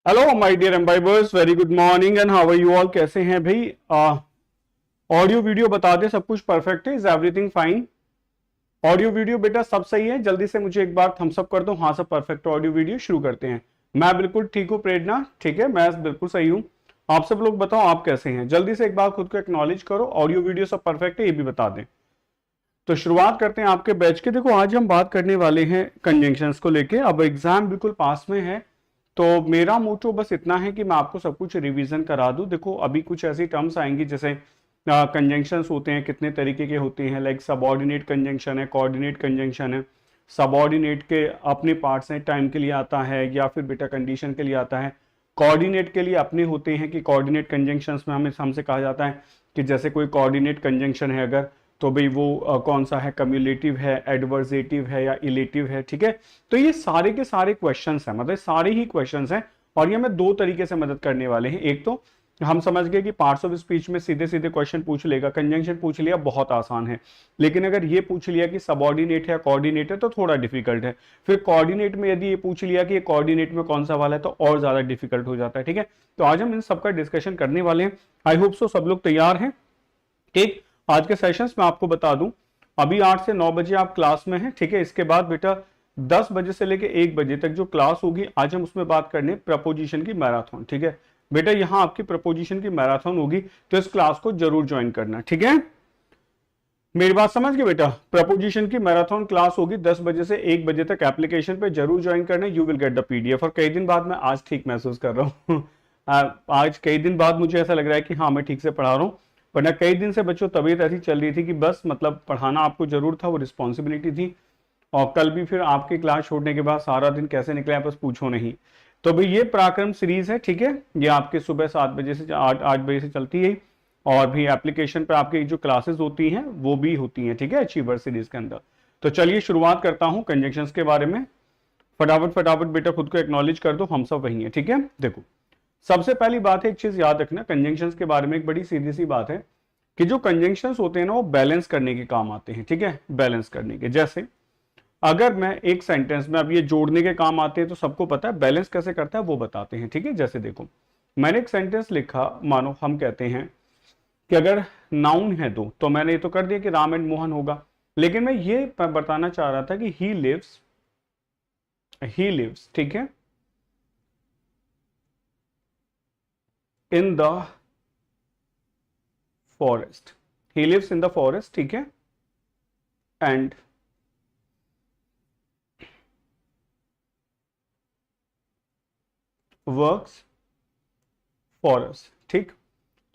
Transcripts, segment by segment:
Hello my dear Embibers, very good morning and how are you all. कैसे हैं भाई? Audio video बता दे, सब कुछ परफेक्ट है? Is everything fine? Audio video बेटा सब सही है? जल्दी से मुझे एक बार थम्स अप कर दो। हाँ सब परफेक्ट। ऑडियो वीडियो शुरू करते हैं। मैं बिल्कुल ठीक हूँ प्रेरणा, ठीक है, मैं बिल्कुल सही हूँ। आप सब लोग बताओ आप कैसे हैं? जल्दी से एक बार खुद को एक्नॉलेज करो। ऑडियो वीडियो सब परफेक्ट है ये भी बता दें। तो शुरुआत करते हैं आपके बैच के। देखो आज हम बात करने वाले हैं कंजंक्शंस को लेके। अब एग्जाम बिल्कुल पास में है, तो मेरा मोटो बस इतना है कि मैं आपको सब कुछ रिवीजन करा दूं। देखो अभी कुछ ऐसी टर्म्स आएंगी जैसे कंजंक्शंस होते हैं, कितने तरीके के होते हैं, लाइक सबऑर्डिनेट कंजंक्शन है, कोऑर्डिनेट कंजंक्शन है। सबऑर्डिनेट के अपने पार्ट्स हैं, टाइम के लिए आता है या फिर बेटा कंडीशन के लिए आता है। कोऑर्डिनेट के लिए अपने होते हैं कि कोऑर्डिनेट कंजंक्शंस में हमें हमसे कहा जाता है कि जैसे कोई कोऑर्डिनेट कंजंक्शन है अगर, तो भाई वो कौन सा है, कम्युलेटिव है, एडवर्जेटिव है या इलेटिव है, ठीक है। तो ये सारे के सारे क्वेश्चंस हैं, मतलब सारे ही क्वेश्चंस हैं। और ये हमें दो तरीके से मदद करने वाले हैं। एक तो हम समझ गए कि पार्ट्स ऑफ स्पीच में सीधे सीधे क्वेश्चन पूछ लेगा, कंजंक्शन पूछ लिया बहुत आसान है। लेकिन अगर ये पूछ लिया कि सबऑर्डिनेट है या कोऑर्डिनेट है तो थोड़ा डिफिकल्ट है। फिर कोऑर्डिनेट में यदि ये पूछ लिया कि ये कोऑर्डिनेट में कौन सा वाला है तो और ज्यादा डिफिकल्ट हो जाता है, ठीक है। तो आज हम इन सबका डिस्कशन करने वाले हैं। आई होप सो सब लोग तैयार हैं। ठीक, आज के सेशंस में आपको बता दूं, अभी 8 से 9 बजे आप क्लास में हैं, ठीक है। इसके बाद बेटा 10 बजे से लेके 1 बजे तक जो क्लास होगी, आज हम उसमें बात करने प्रपोजिशन की मैराथन, ठीक है। बेटा यहाँ आपकी प्रपोजिशन की मैराथन होगी, तो इस क्लास को जरूर ज्वाइन करना, ठीक है। मेरी बात समझ गए बेटा? प्रपोजिशन की मैराथन क्लास होगी 10 बजे से 1 बजे तक। एप्लीकेशन पे जरूर ज्वाइन करना, you will get the PDF. और कई दिन बाद मैं आज ठीक महसूस कर रहा हूँ आज कई दिन बाद मुझे ऐसा लग रहा है कि हाँ मैं ठीक से पढ़ा रहा हूँ। वरना कई दिन से बच्चों तबीयत ऐसी चल रही थी कि बस मतलब पढ़ाना आपको जरूर था, वो रिस्पॉन्सिबिलिटी थी। और कल भी फिर आपकी क्लास छोड़ने के बाद सारा दिन कैसे निकला बस पूछो नहीं। तो भाई ये पराक्रम सीरीज है, ठीक है। ये आपके सुबह 7 बजे से 8 बजे से चलती है। और भी एप्लीकेशन पर आपकी जो क्लासेस होती हैं वो भी होती हैं, ठीक है, अचीवर सीरीज के अंदर। तो चलिए शुरुआत करता हूं कंजंक्शंस के बारे में। फटाफट फटाफट बेटा खुद को एक्नॉलेज कर दो, हम सब वही हैं, ठीक है। देखो सबसे पहली बात है, एक चीज याद रखना कंजंक्शंस के बारे में, एक बड़ी सीधी सी बात है कि जो कंजंक्शंस होते हैं ना वो बैलेंस करने के काम आते हैं, ठीक है। बैलेंस करने के, जैसे अगर मैं एक सेंटेंस में, अब ये जोड़ने के काम आते हैं तो सबको पता है, बैलेंस कैसे करता है वो बताते हैं, ठीक है। जैसे देखो मैंने एक सेंटेंस लिखा, मानो हम कहते हैं कि अगर नाउन है दो, तो मैंने ये तो कर दिया कि राम एंड मोहन होगा। लेकिन मैं ये बताना चाह रहा था कि ही लिव्स, ठीक है, in the forest. He lives in the forest, ठीक है। एंड वर्क्स फॉर अस, ठीक।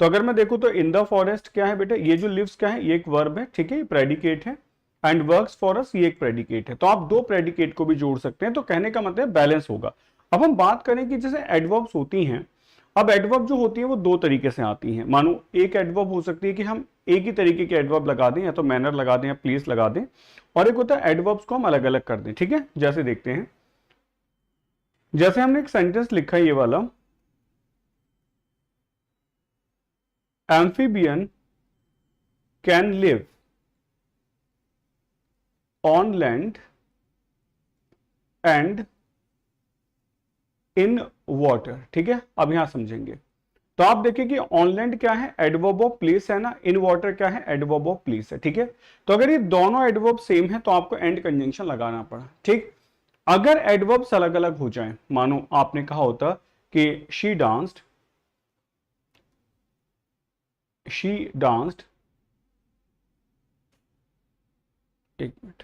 तो अगर मैं देखूं तो इन द फॉरेस्ट क्या है बेटा, ये जो लिव्स क्या है, ये एक वर्ब है, ठीक है, ये प्रेडिकेट है। एंड वर्क्स फॉर अस ये एक प्रेडिकेट है। तो आप दो प्रेडिकेट को भी जोड़ सकते हैं, तो कहने का मतलब बैलेंस होगा। अब हम बात करें कि जैसे एडवर्ब्स होती हैं। अब एडवर्ब जो होती है वो दो तरीके से आती हैं। मानो एक एडवर्ब हो सकती है कि हम एक ही तरीके के एडवर्ब लगा दें, या तो मैनर लगा दें या प्लीज लगा दें। और एक होता है एडवर्ब्स को हम अलग अलग कर दें, ठीक है। जैसे देखते हैं, जैसे हमने एक सेंटेंस लिखा है ये वाला, amphibian can live on land and in water, ठीक है। अब यहां समझेंगे तो आप देखिए कि ऑन लैंड क्या है, एडवर्ब ऑफ प्लेस है ना, इन वाटर क्या है, एडवर्ब ऑफ प्लेस है, ठीक है। तो अगर ये दोनों एडवर्ब सेम है तो आपको एंड कंजंक्शन लगाना पड़ा, ठीक। अगर एडवर्ब्स अलग अलग हो जाएं, मानो आपने कहा होता कि शी डांस्ड, एक minute,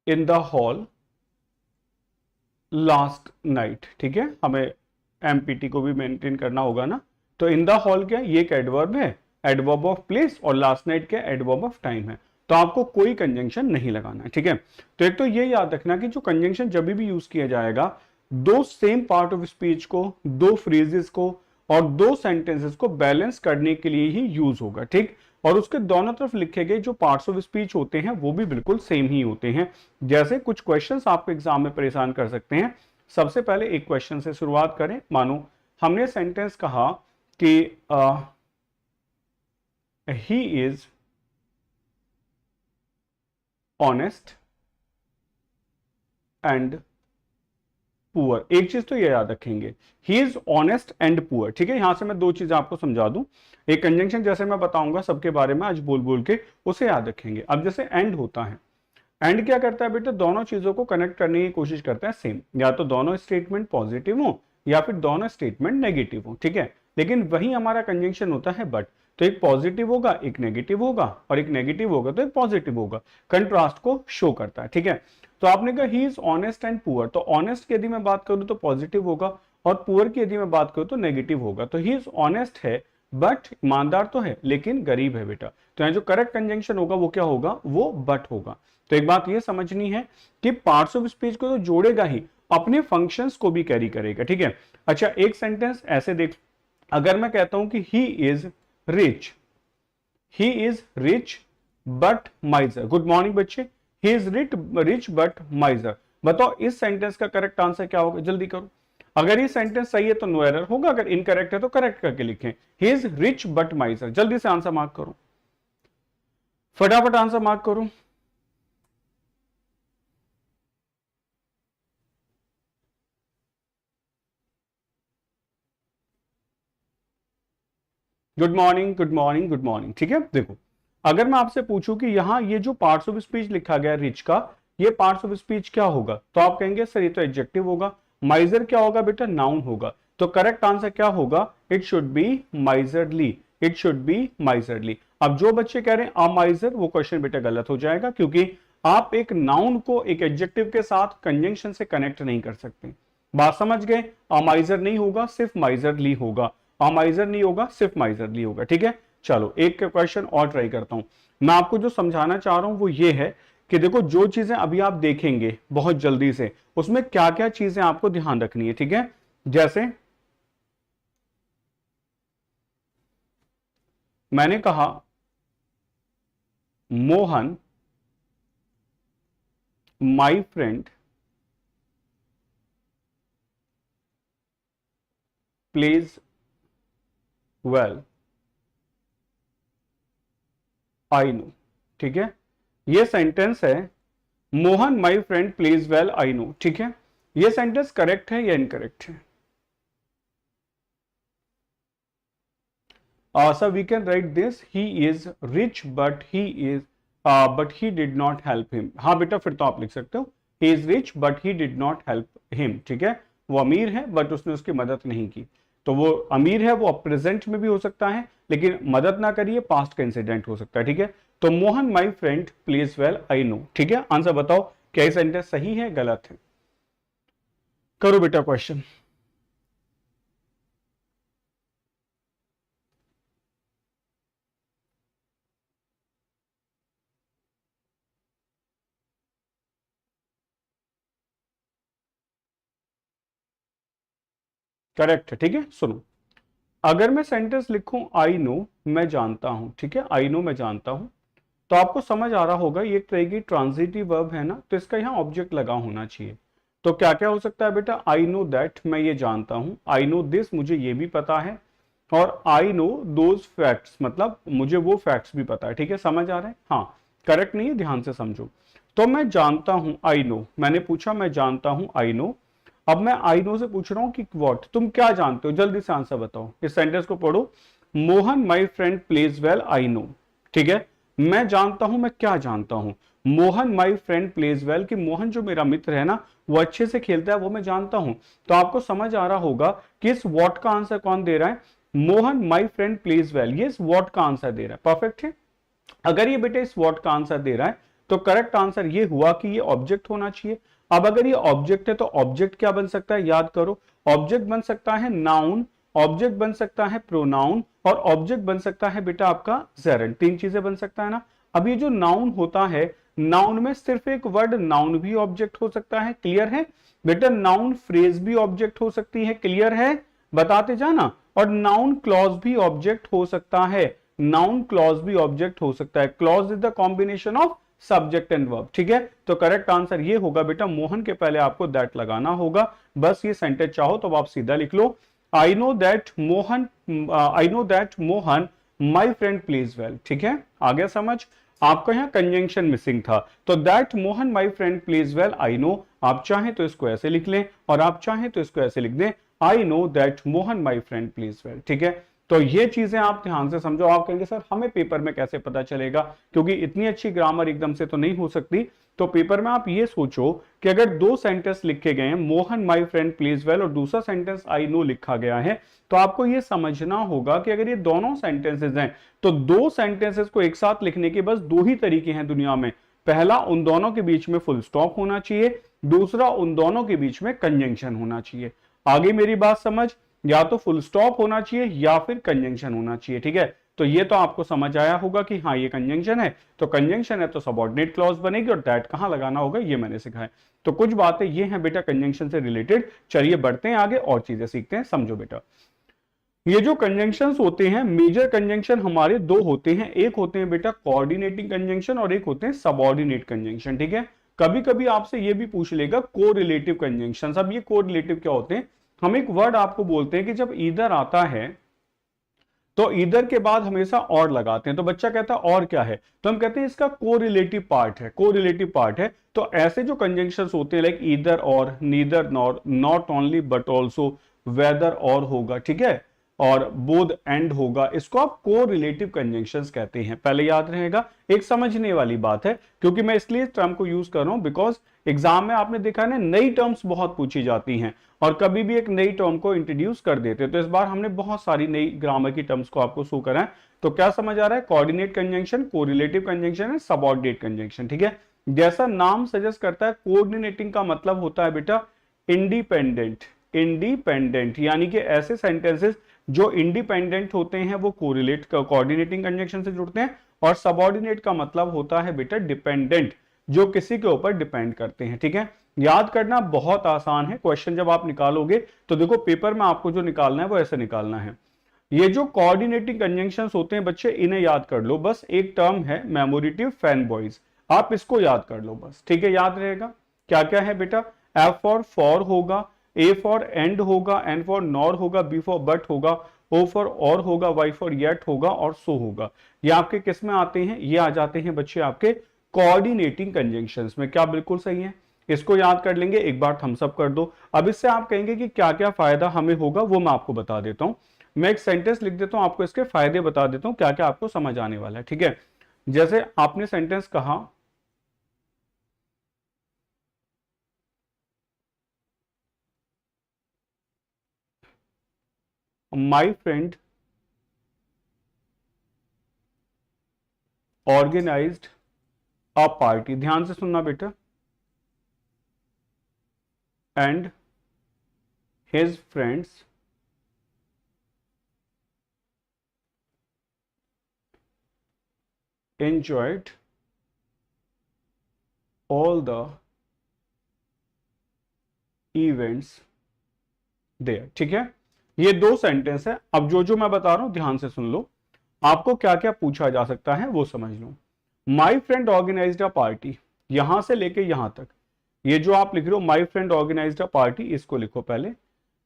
in the hall last night, ठीक है। हमें एमपीटी को भी मेंटेन करना होगा ना। तो इन द हॉल क्या है, ये एक एडवर्ब है, एडवर्ब ऑफ प्लेस, और लास्ट नाइट क्या, एडवर्ब ऑफ टाइम है। तो आपको कोई कंजंक्शन नहीं लगाना है, ठीक है। तो एक तो ये याद रखना कि जो कंजंक्शन जब भी यूज किया जाएगा, दो सेम पार्ट ऑफ स्पीच को, दो फ्रेजेस को और दो सेंटेंसेस को बैलेंस करने के लिए ही यूज होगा, ठीक। और उसके दोनों तरफ लिखे गए जो पार्ट्स ऑफ स्पीच होते हैं वो भी बिल्कुल सेम ही होते हैं। जैसे कुछ क्वेश्चंस आपको एग्जाम में परेशान कर सकते हैं। सबसे पहले एक क्वेश्चन से शुरुआत करें। मानो हमने सेंटेंस कहा कि he is honest and poor. एक चीज तो ये याद रखेंगे, he is honest and poor. ठीक है, यहां से मैं दो चीजें आपको समझा दूं। एक कंजंक्शन जैसे मैं बताऊंगा सबके बारे में आज बोल बोल के, उसे याद रखेंगे। अब जैसे एंड होता है, एंड क्या करता है बेटा, दोनों चीजों को कनेक्ट करने की कोशिश करता है सेम, या तो दोनों स्टेटमेंट पॉजिटिव हो या फिर दोनों स्टेटमेंट नेगेटिव हो। ठीक है, लेकिन वही हमारा कंजंक्शन होता है बट। तो एक पॉजिटिव होगा, एक नेगेटिव होगा, और एक नेगेटिव होगा तो एक पॉजिटिव होगा, कंट्रास्ट को शो करता है। ठीक है, तो आपने कहा he is honest and poor, तो ऑनेस्ट की यदि मैं बात करूं तो पॉजिटिव होगा, और पुअर की यदि मैं बात करूं तो नेगेटिव होगा। तो ही इज ऑनेस्ट है बट ईमानदार तो है लेकिन गरीब है बेटा। तो यहाँ जो करेक्ट कंजंक्शन होगा वो क्या होगा, वो बट होगा। तो एक बात ये समझनी है कि पार्ट्स ऑफ स्पीच को तो जोड़ेगा ही, अपने फंक्शंस को भी कैरी करेगा। ठीक है, अच्छा एक सेंटेंस ऐसे देख, अगर मैं कहता हूं कि he is rich, he is rich but miser. Good morning बच्चे, he is rich but miser. बताओ इस सेंटेंस का करेक्ट आंसर क्या होगा, जल्दी करो। अगर ये सेंटेंस सही है तो नो एरर होगा, अगर इनकरेक्ट है तो करेक्ट करके लिखें। ही इज रिच बट माइजर। जल्दी से आंसर मार्क करो, फटाफट आंसर मार्क करो। Good morning, good morning, good morning. ठीक है, देखो अगर मैं आपसे पूछूं कि यहां ये जो पार्ट्स ऑफ स्पीच लिखा गया रिच का, ये पार्ट्स ऑफ स्पीच क्या होगा, तो आप कहेंगे सर ये तो एडजेक्टिव होगा। माइजर क्या होगा बेटा, नाउन होगा। तो करेक्ट आंसर क्या होगा, it should be miserly, it should be miserly. अब जो बच्चे कह रहे हैं अमाइजर, वो क्वेश्चन बेटा गलत हो जाएगा, क्योंकि आप एक नाउन को एक एडजेक्टिव के साथ कंजंक्शन से कनेक्ट नहीं कर सकते। बात समझ गए, अमाइजर नहीं होगा, सिर्फ माइजरली होगा। अमाइजर नहीं होगा, सिर्फ माइजरली होगा। ठीक है, चलो एक क्वेश्चन और ट्राई करता हूं। मैं आपको जो समझाना चाह रहा हूं वो ये है कि देखो जो चीजें अभी आप देखेंगे बहुत जल्दी से, उसमें क्या क्या चीजें आपको ध्यान रखनी है। ठीक है, जैसे मैंने कहा Mohan my friend plays well I know. ठीक है, ये सेंटेंस है Mohan my friend plays well I know. ठीक है, ये सेंटेंस करेक्ट है या इनकरेक्ट है? Sir we can write this, he is rich but he did not help him. हाँ बेटा, फिर तो आप लिख सकते हो he is rich but he did not help him. ठीक है, वो अमीर है बट उसने उसकी मदद नहीं की। तो वो अमीर है, वो प्रेजेंट में भी हो सकता है, लेकिन मदद ना करिए, पास्ट का इंसिडेंट हो सकता है। ठीक है, तो Mohan my friend plays well I know. ठीक है, आंसर बताओ क्या ये सेंटेंस सही है गलत है? करो बेटा क्वेश्चन। करेक्ट है। ठीक है, सुनो, अगर मैं सेंटेंस लिखूं आई नो, मैं जानता हूं। ठीक है, आई नो मैं जानता हूं, तो आपको समझ आ रहा होगा ये एक तरह की ट्रांजिटिव वर्ब है ना, तो इसका यहाँ ऑब्जेक्ट लगा होना चाहिए। तो क्या क्या हो सकता है बेटा, आई नो दैट, मैं ये जानता हूं। आई नो दिस, मुझे ये भी पता है। और आई नो दोज फैक्ट्स, मतलब मुझे वो फैक्ट्स भी पता है। ठीक है, समझ आ रहा है? हाँ, करेक्ट नहीं है, ध्यान से समझो। तो मैं जानता हूं आई नो, मैंने पूछा मैं जानता हूं आई नो। अब मैं आई नो से पूछ रहा हूं कि व्हाट, तुम क्या जानते हो, जल्दी से आंसर बताओ। इस सेंटेंस को पढ़ो, Mohan my friend plays well I know. ठीक है, मैं जानता हूं, मैं क्या जानता हूं, Mohan my friend plays well, कि मोहन जो मेरा मित्र है ना वो अच्छे से खेलता है, वो मैं जानता हूं। तो आपको समझ आ रहा होगा कि इस व्हाट का आंसर कौन दे रहा है, Mohan my friend plays well, ये इस व्हाट का आंसर दे रहा है। परफेक्ट है। अगर ये बेटे इस व्हाट का आंसर दे रहा है तो करेक्ट आंसर ये हुआ कि ये ऑब्जेक्ट होना चाहिए। अब अगर ये ऑब्जेक्ट है तो ऑब्जेक्ट क्या बन सकता है, याद करो, ऑब्जेक्ट बन सकता है नाउन, ऑब्जेक्ट बन सकता है प्रोनाउन, और ऑब्जेक्ट बन सकता है बेटा आपका जेरेंट। तीन चीजें बन सकता है ना। अब ये जो नाउन होता है, नाउन में सिर्फ एक वर्ड नाउन भी ऑब्जेक्ट हो सकता है, क्लियर है बेटा? नाउन फ्रेज भी ऑब्जेक्ट हो सकती है, क्लियर है? बताते जाना। और नाउन क्लॉज भी ऑब्जेक्ट हो सकता है, नाउन क्लॉज भी ऑब्जेक्ट हो सकता है। Clause is the combination of subject and verb. ठीक है, तो करेक्ट आंसर ये होगा बेटा, मोहन के पहले आपको दैट लगाना होगा। बस ये सेंटेंस चाहो तो आप सीधा लिख लो, I know that Mohan my friend plays well. ठीक है, आ गया समझ? आपका यहाँ कंजंक्शन मिसिंग था। तो that Mohan my friend plays well I no, आप चाहें तो इसको ऐसे लिख लें और आप चाहें तो इसको ऐसे लिख दें, आई know that Mohan my friend plays well. ठीक है, तो ये चीजें आप ध्यान से समझो। आप कहेंगे सर हमें पेपर में कैसे पता चलेगा, क्योंकि इतनी अच्छी ग्रामर एकदम से तो नहीं हो सकती। तो पेपर में आप ये सोचो कि अगर दो सेंटेंस लिखे गए हैं, Mohan my friend plays well, और दूसरा सेंटेंस आई नो लिखा गया है, तो आपको ये समझना होगा कि अगर ये दोनों सेंटेंसेस हैं तो दो सेंटेंसेस को एक साथ लिखने के बस दो ही तरीके हैं दुनिया में। पहला, उन दोनों के बीच में फुल स्टॉप होना चाहिए, दूसरा उन दोनों के बीच में कंजंक्शन होना चाहिए। आगे मेरी बात समझ, या तो फुल स्टॉप होना चाहिए या फिर कंजंक्शन होना चाहिए। ठीक है, तो ये तो आपको समझ आया होगा कि हाँ ये कंजंक्शन है, तो कंजंक्शन है तो सबऑर्डिनेट क्लॉज बनेगी, और दैट कहां लगाना होगा ये मैंने सिखाया। तो कुछ बातें ये हैं बेटा कंजंक्शन से रिलेटेड। चलिए बढ़ते हैं आगे और चीजें सीखते हैं, समझो बेटा। ये जो कंजंक्शंस होते हैं, मेजर कंजंक्शन हमारे दो होते हैं, एक होते हैं बेटा कोऑर्डिनेटिंग कंजंक्शन और एक होते हैं सबऑर्डिनेट कंजंक्शन। ठीक है, कभी कभी आपसे ये भी पूछ लेगा कोरिलेटिव कंजंक्शन। अब ये कोरिलेटिव क्या होते हैं, हम एक वर्ड आपको बोलते हैं कि जब ईदर आता है तो ईदर के बाद हमेशा और लगाते हैं, तो बच्चा कहता है और क्या है, तो हम कहते हैं इसका कोरिलेटिव पार्ट है, कोरिलेटिव पार्ट है। तो ऐसे जो कंजंक्शंस होते हैं like either or, neither nor, not only but also, whether or होगा, ठीक है, और बोथ एंड होगा, इसको आप कोरिलेटिव कंजंक्शंस कहते हैं। पहले याद रहेगा, एक समझने वाली बात है, क्योंकि मैं इसलिए टर्म को यूज कर रहा हूं बिकॉज एग्जाम में आपने देखा है ना नई टर्म्स बहुत पूछी जाती हैं और कभी भी एक नई टर्म को इंट्रोड्यूस कर देते हैं। तो इस बार हमने बहुत सारी नई ग्रामर की टर्म्स को आपको शो करा है। तो क्या समझ आ रहा है, कोऑर्डिनेट कंजंक्शन, कोरिलेटिव कंजंक्शन है, सबऑर्डिनेट कंजंक्शन। ठीक है, जैसा नाम सजेस्ट करता है, कोऑर्डिनेटिंग का मतलब होता है बेटा इंडिपेंडेंट, इंडिपेंडेंट यानी कि ऐसे सेंटेंसेस जो इंडिपेंडेंट होते हैं वो कोरिलेट कोऑर्डिनेटिंग कंजंक्शन से जुड़ते हैं, और सबऑर्डिनेट का मतलब होता है बेटा डिपेंडेंट, जो किसी के ऊपर डिपेंड करते हैं। ठीक है, याद करना बहुत आसान है, क्वेश्चन जब आप निकालोगे तो देखो पेपर में आपको जो निकालना है वो ऐसे निकालना है। ये जो कोऑर्डिनेटिंग कंजंक्शंस होते हैं बच्चे, इन्हें याद कर लो, बस एक टर्म है मेमोरेटिव फैन बॉयज, आप इसको याद कर लो बस। ठीक है, याद रहेगा क्या क्या है बेटा, एफ फॉर होगा, ए फॉर एंड होगा, एन फॉर नॉर होगा, बी फॉर बट होगा, ओ फॉर और होगा, वाई फॉर येट होगा और सो होगा। ये आपके किस में आते हैं, ये आ जाते हैं बच्चे आपके कोऑर्डिनेटिंग कंजंक्शंस में। क्या बिल्कुल सही है, इसको याद कर लेंगे, एक बार थम्स अप कर दो। अब इससे आप कहेंगे कि क्या क्या फायदा हमें होगा, वो मैं आपको बता देता हूं। मैं एक सेंटेंस लिख देता हूं, आपको इसके फायदे बता देता हूं, क्या क्या आपको समझ आने वाला है। ठीक है, जैसे आपने सेंटेंस कहा, my friend organised a party, ध्यान से सुनना बेटा, and his friends enjoyed all the events there। ठीक है, ये दो सेंटेंस है। अब जो जो मैं बता रहा हूं ध्यान से सुन लो, आपको क्या क्या पूछा जा सकता है वो समझ लो। My friend organised a party, यहां से लेके यहां तक, ये जो आप लिख रहे हो my friend organised a party, इसको लिखो पहले।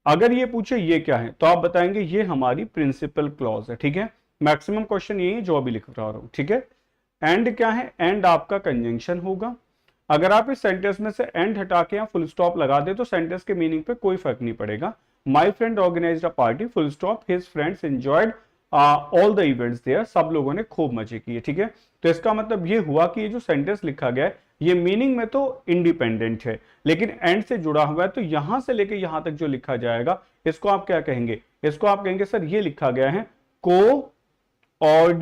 अगर ये पूछे ये क्या है तो आप बताएंगे ये हमारी प्रिंसिपल क्लॉज है। ठीक है, मैक्सिमम क्वेश्चन यही है जो अभी लिख रहा हूं। ठीक है, एंड क्या है, एंड आपका कंजंक्शन होगा। अगर आप इस सेंटेंस में से एंड हटा के या फुल स्टॉप लगा दे तो सेंटेंस के मीनिंग पे कोई फर्क नहीं पड़ेगा। My friend organised a party, full stop, his friends enjoyed all the events there, सब लोगों ने खूब मजे किए। ठीक है, तो इसका मतलब ये हुआ कि ये जो सेंटेंस लिखा गया है ये मीनिंग में तो इंडिपेंडेंट है लेकिन एंड से जुड़ा हुआ है, तो यहां से लेके यहां तक जो लिखा जाएगा इसको आप क्या कहेंगे, इसको आप कहेंगे सर ये लिखा गया है कोऑर्डिनेट,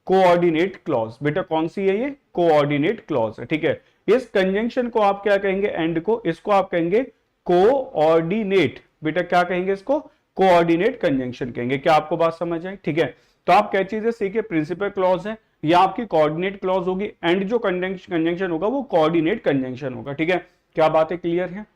कोऑर्डिनेट क्लॉज। बेटा कौन सी है ये, कोऑर्डिनेट क्लॉज है। ठीक है, इस कंजंक्शन को आप क्या कहेंगे, एंड को, इसको आप कहेंगे कोऑर्डिनेट। बेटा क्या कहेंगे इसको, कोऑर्डिनेट कंजंक्शन कहेंगे। क्या आपको बात समझ आई। ठीक है, तो आप क्या चीजें सीखे, प्रिंसिपल क्लॉज है या आपकी कोऑर्डिनेट क्लॉज होगी, एंड जो कंजंक्शन होगा वो कोऑर्डिनेट कंजंक्शन होगा। ठीक है, क्या बातें क्लियर है,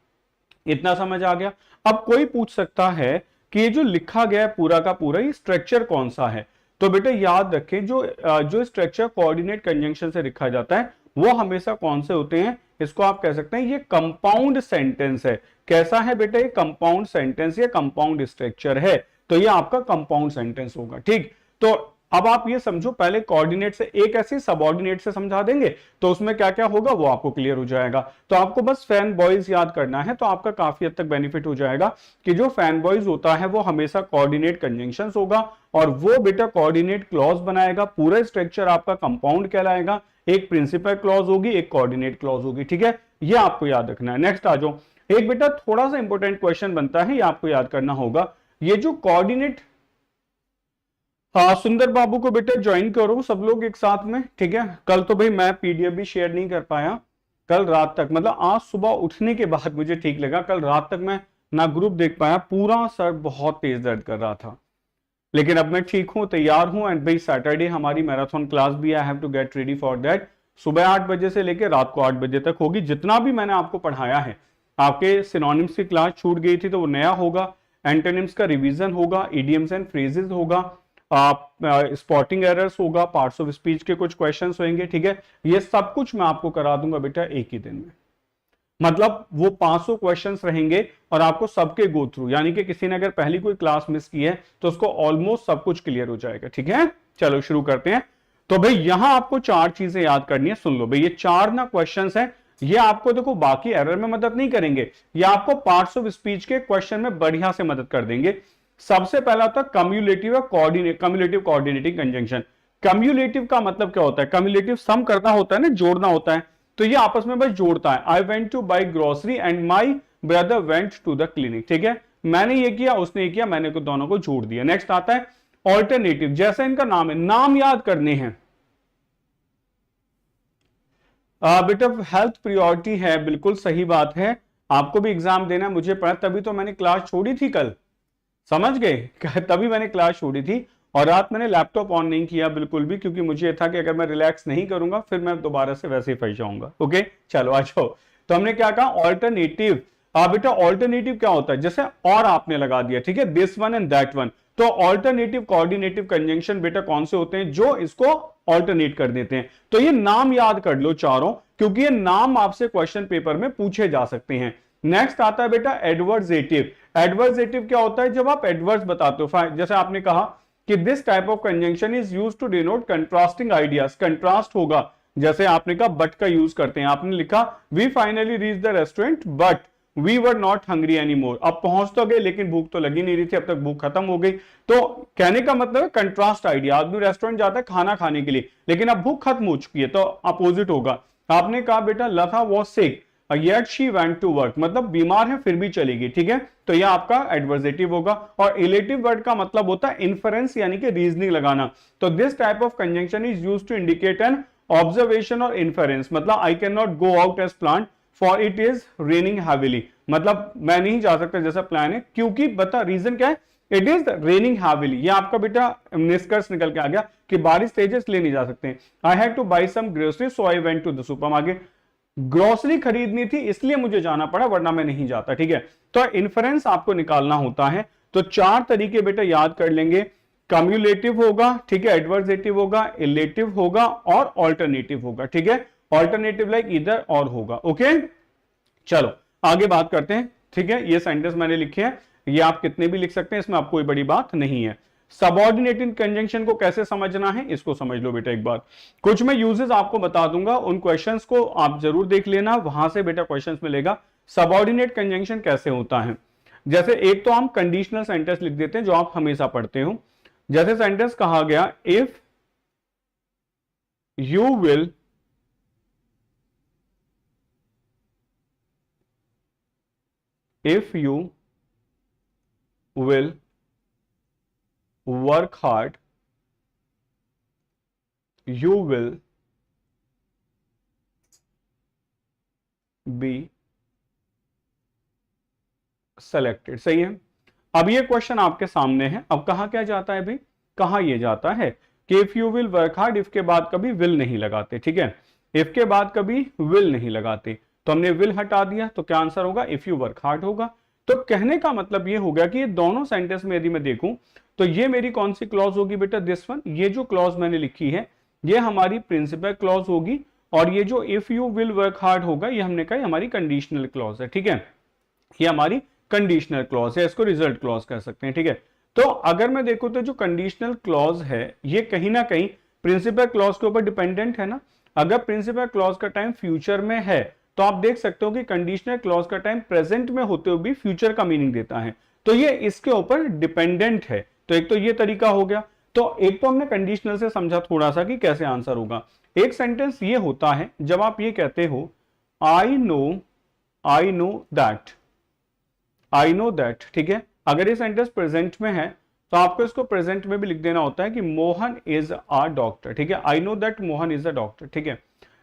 इतना समझ आ गया। अब कोई पूछ सकता है कि ये जो लिखा गया है पूरा का पूरा ये स्ट्रक्चर कौन सा है, तो बेटा याद रखें जो स्ट्रक्चर कोऑर्डिनेट कंजंक्शन से लिखा जाता है वो हमेशा कौन से होते हैं, इसको आप कह सकते हैं ये कंपाउंड सेंटेंस है। कैसा है बेटा, ये कंपाउंड सेंटेंस, ये कंपाउंड स्ट्रक्चर है, तो ये आपका कंपाउंड सेंटेंस होगा। ठीक, तो अब आप ये समझो, पहले कोऑर्डिनेट से एक ऐसे सबऑर्डिनेट से समझा देंगे तो उसमें क्या क्या होगा वो आपको क्लियर हो जाएगा। तो आपको बस फैन बॉयज याद करना है, तो आपका काफी हद तक बेनिफिट हो जाएगा कि जो फैन बॉयज होता है वो हमेशा कोऑर्डिनेट कंजंक्शन होगा और वो बेटा कोऑर्डिनेट क्लॉज बनाएगा। पूरा स्ट्रक्चर आपका कंपाउंड कहलाएगा, एक प्रिंसिपल क्लॉज होगी, एक कोऑर्डिनेट क्लॉज होगी, ठीक है, ये आपको याद रखना है। नेक्स्ट आ जाओ, एक बेटा थोड़ा सा इंपॉर्टेंट क्वेश्चन बनता है, ये आपको याद करना होगा। ये जो कोऑर्डिनेट, हाँ सुंदर बाबू को बेटा ज्वाइन करो सब लोग एक साथ में, ठीक है। कल तो भाई मैं पीडीएफ भी शेयर नहीं कर पाया, कल रात तक, मतलब आज सुबह उठने के बाद मुझे ठीक लगा, कल रात तक मैं ना ग्रुप देख पाया, पूरा सर बहुत तेज दर्द कर रहा था। लेकिन अब मैं ठीक हूं, तैयार हूं, एंड भाई सैटरडे हमारी मैराथन क्लास भी, I have to get ready for that. सुबह 8 बजे से लेकर रात को 8 बजे तक होगी। जितना भी मैंने आपको पढ़ाया है, आपके सिनोनिम्स की क्लास छूट गई थी तो वो नया होगा, एंटोनिम्स का रिवीजन होगा, इडियम्स एंड फ्रेजेस होगा, स्पॉटिंग एरर्स होगा, पार्ट्स ऑफ स्पीच के कुछ क्वेश्चंस होंगे, ठीक है। ये सब कुछ मैं आपको करा दूंगा बेटा एक ही दिन में, मतलब वो 500 क्वेश्चंस रहेंगे और आपको सबके गो थ्रू, यानी कि किसी ने अगर पहली कोई क्लास मिस की है तो उसको ऑलमोस्ट सब कुछ क्लियर हो जाएगा, ठीक है। चलो शुरू करते हैं। तो भाई यहां आपको 4 चीजें याद करनी है, सुन लो भाई, ये 4 ना क्वेश्चंस हैं, ये आपको देखो बाकी एरर में मदद नहीं करेंगे, ये आपको पार्ट्स ऑफ स्पीच के क्वेश्चन में बढ़िया से मदद कर देंगे। सबसे पहला होता है cumulative cumulative coordinating conjunction. Cumulative का मतलब क्या होता है? कम्युलेटिव सम करना होता है ना, जोड़ना होता है, तो ये आपस में बस जोड़ता है। I went to buy grocery and my brother went to the clinic, ठीक है, मैंने ये किया उसने ये किया, मैंने को दोनों को जोड़ दिया। नेक्स्ट आता है ऑल्टरनेटिव, जैसा इनका नाम है, नाम याद करने हैं बेटा, हेल्थ प्रियोरिटी है, बिल्कुल सही बात है, आपको भी एग्जाम देना, मुझे पढ़ा, तभी तो मैंने क्लास छोड़ी थी कल, समझ गए, तभी मैंने क्लास छोड़ी थी और रात मैंने लैपटॉप ऑन नहीं किया बिल्कुल भी, क्योंकि मुझे था कि अगर मैं रिलैक्स नहीं करूंगा फिर मैं दोबारा से वैसे ही फंस जाऊंगा। ओके चलो आ जाओ। तो हमने क्या कहा, ऑल्टरनेटिव। बेटा ऑल्टरनेटिव क्या होता है? जैसे और आपने लगा दिया, ठीक है, this one and that one, तो ऑल्टरनेटिव कोऑर्डिनेटिव कंजंक्शन बेटा कौन से होते हैं? जो इसको ऑल्टरनेट कर देते हैं। तो ये नाम याद कर लो चारों, क्योंकि ये नाम आपसे क्वेश्चन पेपर में पूछे जा सकते हैं। नेक्स्ट आता है बेटा एडवर्जेटिव। एडवर्जेटिव क्या होता है? जब आप एडवर्स बताते हो, जैसे आपने कहा कि this type of conjunction is used to denote contrasting ideas, contrast होगा, जैसे आपने कहा बट का यूज करते हैं, आपने लिखा we finally reach the restaurant but we were not hungry any more, अब पहुंच तो गए लेकिन भूख तो लगी नहीं रही थी, अब तक भूख खत्म हो गई। तो कहने का मतलब है कंट्रास्ट आइडिया, आदमी रेस्टोरेंट जाता है खाना खाने के लिए लेकिन अब भूख खत्म हो चुकी है, तो अपोजिट होगा। आपने कहा बेटा Lata was sick yet she went to work, मतलब बीमार है फिर भी चलेगी, ठीक है, तो यह आपका एडवर्जेटिव होगा। और इलेटिव वर्ड का मतलब होता है इन्फरेंस, यानी कि रीजनिंग लगाना। तो this type of conjunction is used to indicate an observation or inference, मतलब I can not go out as plan for it is raining heavily, मतलब मैं नहीं जा सकता जैसा प्लान है, क्योंकि बता रीजन क्या है, इट इज रेनिंग हैविली। ये आपका बेटा निष्कर्ष निकल के आ गया कि बारिश तेज है इसलिए नहीं जा सकते। I had to buy some grocery so I went to the super market, grocery खरीदनी थी इसलिए मुझे जाना पड़ा वरना मैं नहीं जाता, ठीक है। तो इन्फरेंस आपको निकालना होता है। तो 4 तरीके बेटा याद कर लेंगे, कम्युलेटिव होगा, ठीक है, एडवर्जेटिव होगा, इलेटिव होगा और ऑल्टरनेटिव होगा, ठीक है, ऑल्टरनेटिव लाइक इधर और होगा। ओके चलो आगे बात करते हैं, ठीक है। ये सेंटेंस मैंने लिखे हैं, ये आप कितने भी लिख सकते हैं, इसमें आप कोई बड़ी बात नहीं है। सबऑर्डिनेटेड कंजंक्शन को कैसे समझना है इसको समझ लो बेटा एक बार। कुछ मैं यूजेस आपको बता दूंगा, उन क्वेश्चंस को आप जरूर देख लेना, वहां से बेटा क्वेश्चंस मिलेगा। सबऑर्डिनेट कंजंक्शन कैसे होता है? जैसे एक तो हम कंडीशनल सेंटेंस लिख देते हैं जो आप हमेशा पढ़ते हो, जैसे सेंटेंस कहा गया if you will work hard, you will be selected। सही है। अब ये क्वेश्चन आपके सामने है, अब कहा क्या जाता है भाई, कहा ये जाता है कि if you will work hard, if के बाद कभी विल नहीं लगाते, ठीक है, इफ के बाद कभी विल नहीं लगाते, तो हमने विल हटा दिया, तो क्या आंसर होगा, इफ यू वर्क हार्ड होगा। तो कहने का मतलब ये हो गया कि ये दोनों सेंटेंस में यदि मैं देखूं तो ये मेरी कौन सी क्लॉज होगी बेटा, दिस वन, ये जो क्लॉज मैंने लिखी है ये हमारी प्रिंसिपल क्लॉज होगी, और ये जो if you will work hard होगा ये हमने कहा हमारी कंडीशनल क्लॉज है, ठीक है, ये हमारी कंडीशनल क्लॉज है, इसको रिजल्ट क्लॉज कह सकते हैं, ठीक है। तो अगर मैं देखूं तो जो कंडीशनल क्लॉज है ये कहीं ना कहीं प्रिंसिपल क्लॉज के ऊपर डिपेंडेंट है ना। अगर प्रिंसिपल क्लॉज का टाइम फ्यूचर में है तो आप देख सकते हो कि कंडीशनल क्लॉज का टाइम प्रेजेंट में होते हुए भी फ्यूचर का मीनिंग देता है, तो ये इसके ऊपर डिपेंडेंट है। तो एक तो ये तरीका हो गया। तो एक तो हमने कंडीशनल से समझा थोड़ा सा कि कैसे आंसर होगा। एक सेंटेंस ये होता है जब आप ये कहते हो आई know that, I know that, ठीक है। अगर ये सेंटेंस प्रेजेंट में है तो आपको इसको प्रेजेंट में भी लिख देना होता है कि मोहन इज अ डॉक्टर, ठीक है। आई know that Mohan is a doctor, ठीक है।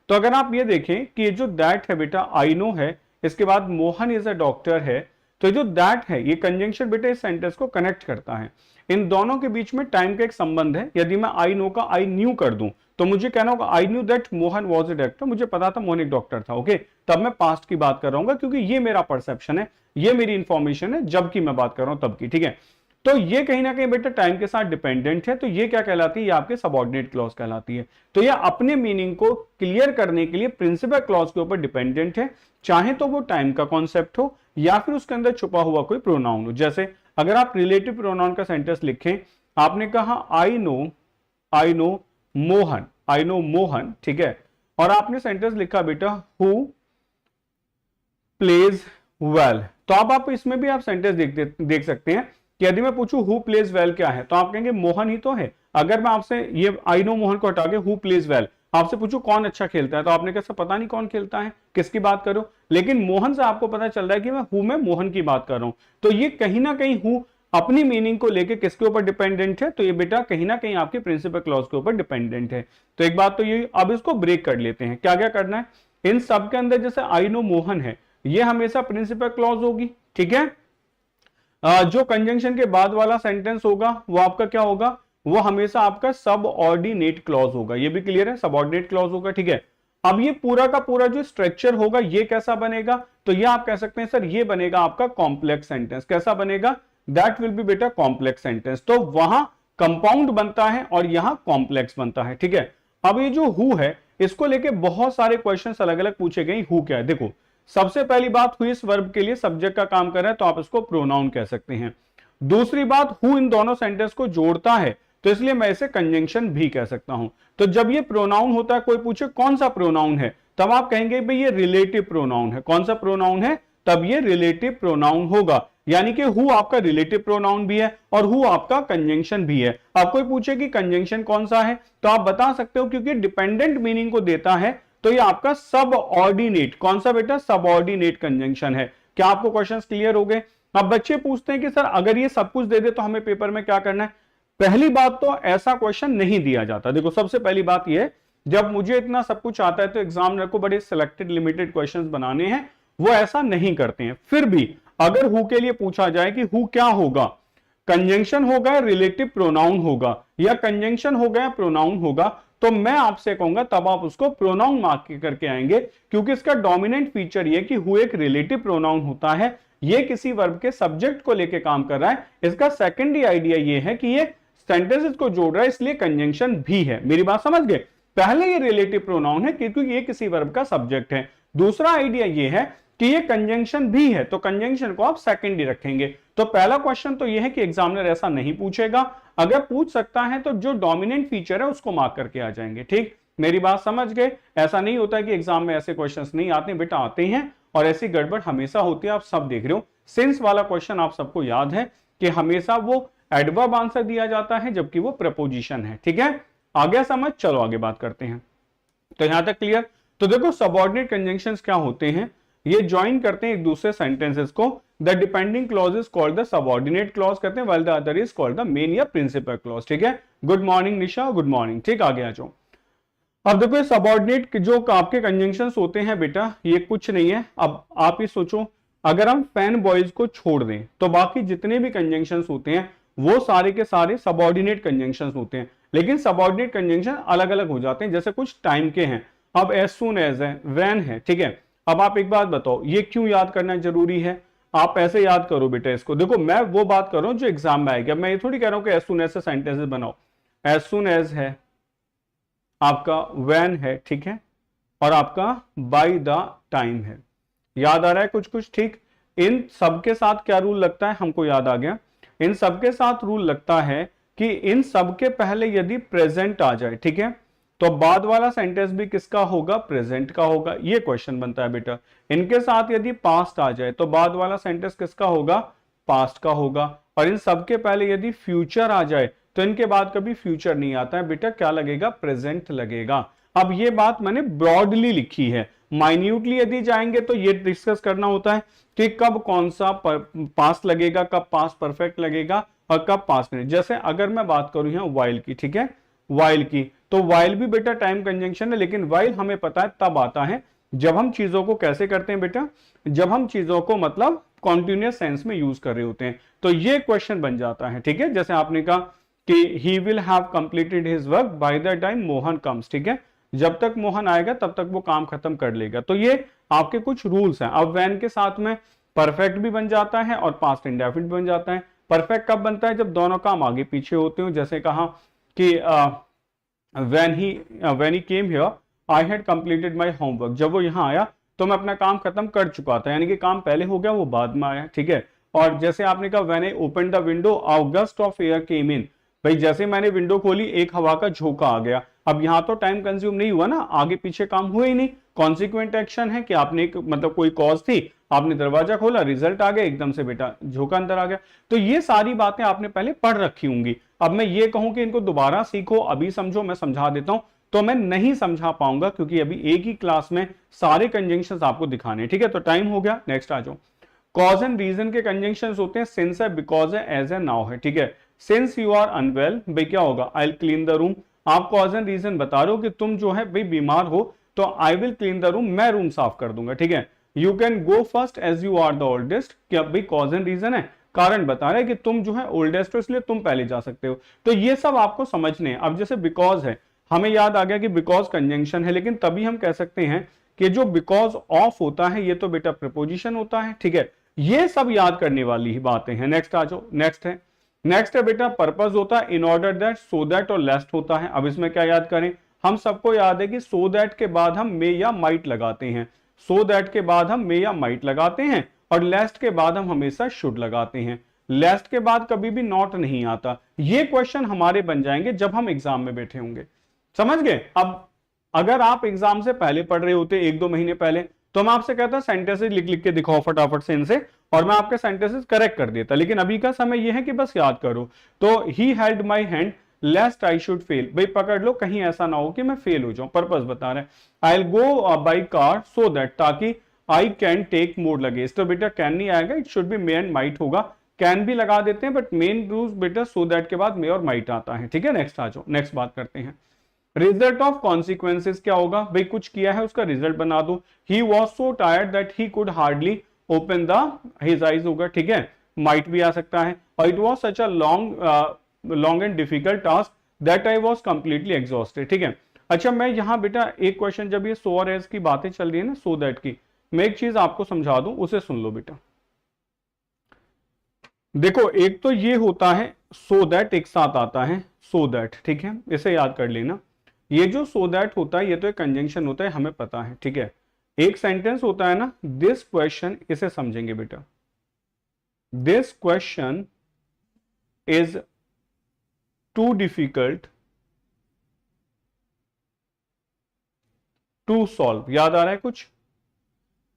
तो अगर आप ये देखें कि ये जो दैट है बेटा आई नो है, इसके बाद मोहन इज अ डॉक्टर है, तो जो दैट है ये कंजंक्शन बेटा इस सेंटेंस को कनेक्ट करता है। इन दोनों के बीच में टाइम का एक संबंध है। यदि मैं आई नो का आई न्यू कर दूं तो मुझे कहना होगा I knew that Mohan was a doctor, मुझे पता था मोहन एक डॉक्टर था, ओके। तब मैं पास्ट की बात कर रहा हूं क्योंकि ये मेरा परसेप्शन है, ये मेरी इंफॉर्मेशन है जबकि मैं बात कर रहा हूं तब की, ठीक है। तो ये कहीं ना कहीं बेटा टाइम के साथ डिपेंडेंट है, तो ये क्या कहलाती है, ये आपके सबऑर्डिनेट क्लॉज कहलाती है। तो ये अपने मीनिंग को क्लियर करने के लिए प्रिंसिपल क्लॉज के ऊपर डिपेंडेंट है, चाहे तो वो टाइम का कॉन्सेप्ट हो या फिर उसके अंदर छुपा हुआ कोई प्रोनाउन हो। जैसे अगर आप रिलेटिव प्रोनाउन का सेंटेंस लिखें, आपने कहा I know Mohan, I know Mohan, ठीक है, और आपने सेंटेंस लिखा बेटा हु प्लेज वेल, तो अब आप इसमें भी आप सेंटेंस देख सकते हैं कि यदि मैं पूछूं हु प्लेज वेल क्या है तो आप कहेंगे मोहन ही तो है। अगर मैं आपसे ये आई नो मोहन को हटा के हु प्लेज वेल आपसे पूछूं कौन अच्छा खेलता है तो आपने कैसे पता नहीं कौन खेलता है, किसकी बात करो, लेकिन मोहन से आपको पता चल रहा है कि मैं हु में मोहन की बात कर रहा हूं। तो ये कहीं ना कहीं हु अपनी मीनिंग को लेके किसके ऊपर डिपेंडेंट है, तो ये बेटा कहीं ना कहीं आपके प्रिंसिपल क्लॉज के ऊपर डिपेंडेंट है। तो एक बात तो ये, अब इसको ब्रेक कर लेते हैं। क्या क्या करना है, इन सब के अंदर जैसे आई नो मोहन है ये हमेशा प्रिंसिपल क्लॉज होगी, ठीक है। जो कंजंक्शन के बाद वाला सेंटेंस होगा वो आपका क्या होगा, वो हमेशा आपका सबऑर्डिनेट क्लॉज होगा। ये भी क्लियर है, सबऑर्डिनेट क्लॉज होगा, ठीक है। अब ये पूरा का पूरा जो स्ट्रक्चर होगा ये कैसा बनेगा, तो ये आप कह सकते हैं सर ये बनेगा आपका कॉम्प्लेक्स सेंटेंस। कैसा बनेगा, दैट विल बी बेटा कॉम्प्लेक्स सेंटेंस। तो वहां कंपाउंड बनता है और यहां कॉम्प्लेक्स बनता है, ठीक है। अब ये जो हु है इसको लेके बहुत सारे क्वेश्चंस अलग अलग पूछे गए। हु क्या है, देखो सबसे पहली बात हु इस वर्ब के लिए सब्जेक्ट का काम कर रहा है तो आप इसको प्रोनाउन कह सकते हैं। दूसरी बात हु इन दोनों सेंटेंस को जोड़ता है तो इसलिए मैं इसे कंजंक्शन भी कह सकता हूं। तो जब ये प्रोनाउन होता है, कोई पूछे कौन सा प्रोनाउन है, तब आप कहेंगे भाई ये रिलेटिव प्रोनाउन है। कौन सा प्रोनाउन है, तब ये रिलेटिव प्रोनाउन होगा, यानी कि हु आपका रिलेटिव प्रोनाउन भी है और हु आपका कंजंक्शन भी है। अब कोई पूछे कि कंजंक्शन कौन सा है तो आप बता सकते हो क्योंकि डिपेंडेंट मीनिंग को देता है, तो ये आपका सबऑर्डिनेट, कौन सा बेटा, सबऑर्डिनेट कंजंक्शन है। क्या आपको क्वेश्चंस क्लियर हो गए। अब बच्चे पूछते हैं कि सर अगर ये सब कुछ दे दे तो हमें पेपर में क्या करना है। पहली बात तो ऐसा क्वेश्चन नहीं दिया जाता। देखो सबसे पहली बात ये, जब मुझे इतना सब कुछ आता है तो एग्जामिनर को बड़े सिलेक्टेड लिमिटेड क्वेश्चंस बनाने हैं, वो ऐसा नहीं करते हैं। फिर भी अगर हु के लिए पूछा जाए कि हु क्या होगा, कंजंक्शन होगा, रिलेटिव प्रोनाउन होगा, या कंजंक्शन होगा या प्रोनाउन होगा, तो मैं आपसे कहूंगा तब आप उसको प्रोनाउन मार्क करके आएंगे, क्योंकि इसका डोमिनेंट फीचर ये कि हु एक रिलेटिव प्रोनाउन होता है, ये किसी वर्ब के सब्जेक्ट को लेके काम कर रहा है। इसका सेकेंडरी आइडिया ये है कि ये सेंटेंसेस को जोड़ रहा है, इसलिए कंजंक्शन भी है। मेरी बात समझ गए। पहले ये रिलेटिव प्रोनाउन है क्योंकि ये किसी वर्ब का सब्जेक्ट है। दूसरा आइडिया ये है कि ये कंजंक्शन भी है, तो कंजंक्शन को आप सेकेंडरी रखेंगे। तो पहला क्वेश्चन तो ये है कि एग्जामिनर ऐसा नहीं पूछेगा, अगर पूछ सकता है तो जो डोमिनेंट फीचर है उसको मार्क करके आ जाएंगे। ठीक, मेरी बात समझ गए। ऐसा नहीं होता है कि एग्जाम में ऐसे क्वेश्चंस नहीं आते, बेटा आते हैं, और ऐसी गड़बड़ हमेशा होती है। आप सब देख रहे हो, सिंस वाला क्वेश्चन आप सबको याद है कि हमेशा वो एडवर्ब आंसर दिया जाता है जबकि वो प्रपोजिशन है। ठीक है, आ गया समझ। चलो आगे बात करते हैं। तो यहां तक क्लियर। तो देखो सबऑर्डिनेट कंजंक्शंस क्या होते हैं, ये ज्वाइन करते हैं एक दूसरे सेंटेंसेस को। The depending clause is called the subordinate clause कहते हैं, while the other is called the main या प्रिंसिपल क्लॉज। ठीक है, गुड मॉर्निंग निशा, गुड मॉर्निंग। ठीक, आगे आ जाओ। अब देखो सबऑर्डिनेट जो आपके कंजंक्शंस होते हैं बेटा, ये कुछ नहीं है। अब आप ही सोचो, अगर हम फैन बॉयज को छोड़ दें तो बाकी जितने भी कंजंक्शंस होते हैं वो सारे के सारे सबऑर्डिनेट कंजंक्शंस होते हैं, लेकिन सबऑर्डिनेट कंजंक्शन अलग अलग हो जाते हैं। जैसे कुछ टाइम के हैं, अब एज सून एज है, व्हेन है। ठीक है, अब आप एक बात बताओ, ये क्यों याद करना जरूरी है। आप ऐसे याद करो बेटा इसको। देखो मैं वो बात कर रहा हूं जो एग्जाम में आएगी। मैं ये थोड़ी कह रहा हूं कि एज सून एज से सेंटेंसेस बनाओ। एज सून एज है आपका, व्हेन है, ठीक है, और आपका बाय द टाइम है। याद आ रहा है कुछ कुछ। ठीक, इन सब के साथ क्या रूल लगता है, हमको याद आ गया। इन सबके साथ रूल लगता है कि इन सबके पहले यदि प्रेजेंट आ जाए, ठीक है, तो बाद वाला सेंटेंस भी किसका होगा, प्रेजेंट का होगा। ये क्वेश्चन बनता है बेटा। इनके साथ यदि पास्ट आ जाए तो बाद वाला सेंटेंस किसका होगा, पास्ट का होगा। और इन सबके पहले यदि फ्यूचर आ जाए तो इनके बाद कभी फ्यूचर नहीं आता है बेटा, क्या लगेगा, प्रेजेंट लगेगा। अब ये बात मैंने ब्रॉडली लिखी है, माइन्यूटली यदि जाएंगे तो ये डिस्कस करना होता है कि कब कौन सा पास्ट लगेगा, कब पास्ट परफेक्ट लगेगा और कब पास्ट नहीं। जैसे अगर मैं बात करूं यहां वाइल की, ठीक है, वाइल की, तो वाइल भी बेटा टाइम कंजंक्शन है, लेकिन वाइल हमें पता है तब आता है जब हम चीजों को कैसे करते हैं बेटा, जब हम चीजों को मतलब कॉन्टिन्यूअस सेंस में यूज कर रहे होते हैं। तो ये क्वेश्चन बन जाता है, ठीक है। जैसे आपने कहा कि he will have completed his work by the time Mohan comes, ठीक है, जब तक मोहन आएगा तब तक वो काम खत्म कर लेगा। तो ये आपके कुछ रूल्स हैं। अब व्हेन के साथ में परफेक्ट भी बन जाता है और पास्ट इंडेफिनिट बन जाता है। परफेक्ट कब बनता है, जब दोनों काम आगे पीछे होते हो। जैसे कहा कि when he came here I had completed my homework, जब वो यहाँ आया तो मैं अपना काम खत्म कर चुका था, यानी कि काम पहले हो गया, वो बाद में आया, ठीक है। और जैसे आपने कहा when I opened the window a gust of air came in, भाई जैसे मैंने विंडो खोली एक हवा का झोंका आ गया। अब यहाँ तो टाइम कंज्यूम नहीं हुआ ना, आगे पीछे काम हुए ही नहीं, कॉन्सिक्वेंट एक्शन है कि आपने एक मतलब कोई कॉज थी, आपने दरवाजा खोला, रिजल्ट आ गया, एकदम से बेटा झोंका अंदर आ गया। तो ये सारी बातें आपने पहले पढ़ रखी होंगी। अब मैं ये कहूं कि इनको दोबारा सीखो, अभी समझो, मैं समझा देता हूं, तो मैं नहीं समझा पाऊंगा क्योंकि अभी एक ही क्लास में सारे कंजंक्शंस आपको दिखाने हैं, ठीक है। तो टाइम हो गया, नेक्स्ट आ जाओ। कॉज एंड रीजन के कंजंक्शंस होते हैं, सिंस है, बिकॉज है, एज है, नाउ है, ठीक है। सिंस यू आर अनवेल, भाई क्या होगा, आई विल क्लीन द रूम। आप कॉज एंड रीजन बता रहे हो कि तुम जो है भाई बीमार हो, तो I will clean the room, मैं रूम साफ कर दूंगा, ठीक है। You can go first as you are the oldest, क्या भाई कॉज एंड रीजन है, कारण बता रहे हैं कि तुम जो है ओल्डेस्ट हो इसलिए तुम पहले जा सकते हो। तो ये सब आपको समझने हैं। अब जैसे बिकॉज है, हमें याद आ गया कि बिकॉज कंजंक्शन है, लेकिन तभी हम कह सकते हैं कि जो बिकॉज ऑफ होता है ये तो बेटा प्रीपोजिशन होता है, ठीक है। ये सब याद करने वाली ही बातें हैं। नेक्स्ट आ जाओ, नेक्स्ट है बेटा पर्पस होता है, in order that, so that और लेस्ट होता है। अब इसमें क्या याद करें, हम सबको याद है कि सो दैट के बाद हम मे या माइट लगाते हैं, सो दैट के बाद हम मे या माइट लगाते हैं, और लेस्ट के बाद हम हमेशा शुड लगाते हैं। लेस्ट के बाद कभी भी नॉट नहीं आता। ये क्वेश्चन हमारे बन जाएंगे जब हम एग्जाम में बैठे होंगे, समझ गए। अब अगर आप एग्जाम से पहले पढ़ रहे होते, 1-2 महीने पहले, तो मैं आपसे कहता सेंटेंसेस लिख लिख के दिखाओ फटाफट से इनसे, और मैं आपके सेंटेंसेस करेक्ट कर देता। लेकिन अभी का समय यह है कि बस याद करो। तो he held my hand lest I should fall, भाई पकड़ लो कहीं ऐसा ना हो कि मैं फेल हो जाऊं, पर्पस बता रहे हैं। I will go by car so that, ताकि आई कैन टेक मोर लगे, इस तो बेटा कैन नहीं आएगा, it should be may and might होगा। कैन भी लगा देते हैं बट मेन रूल बेटा सो दैट के बाद मे और माइट आता है, ठीक है। नेक्स्ट आ जाओ, नेक्स्ट बात करते हैं। रिजल्ट ऑफ कॉन्सिक्वेंसेस क्या होगा, भाई कुछ किया है उसका रिजल्ट बना दो। He was so tired that he could hardly open the his eyes होगा, ठीक है, माइट भी आ सकता है। और it was such a long and difficult task that I was completely exhausted, ठीक है। अच्छा मैं यहां बेटा एक क्वेश्चन, जब ये सो और एज की बातें चल रही है ना, सो दैट की, मैं एक चीज आपको समझा दूं, उसे सुन लो बेटा। देखो एक तो ये होता है सो दैट, एक साथ आता है सो दैट, ठीक है, इसे याद कर लेना। ये जो सो दैट होता है ये तो एक कंजंक्शन होता है, हमें पता है, ठीक है। एक सेंटेंस होता है ना, दिस क्वेश्चन, इसे समझेंगे बेटा। This question is too difficult to solve, याद आ रहा है कुछ,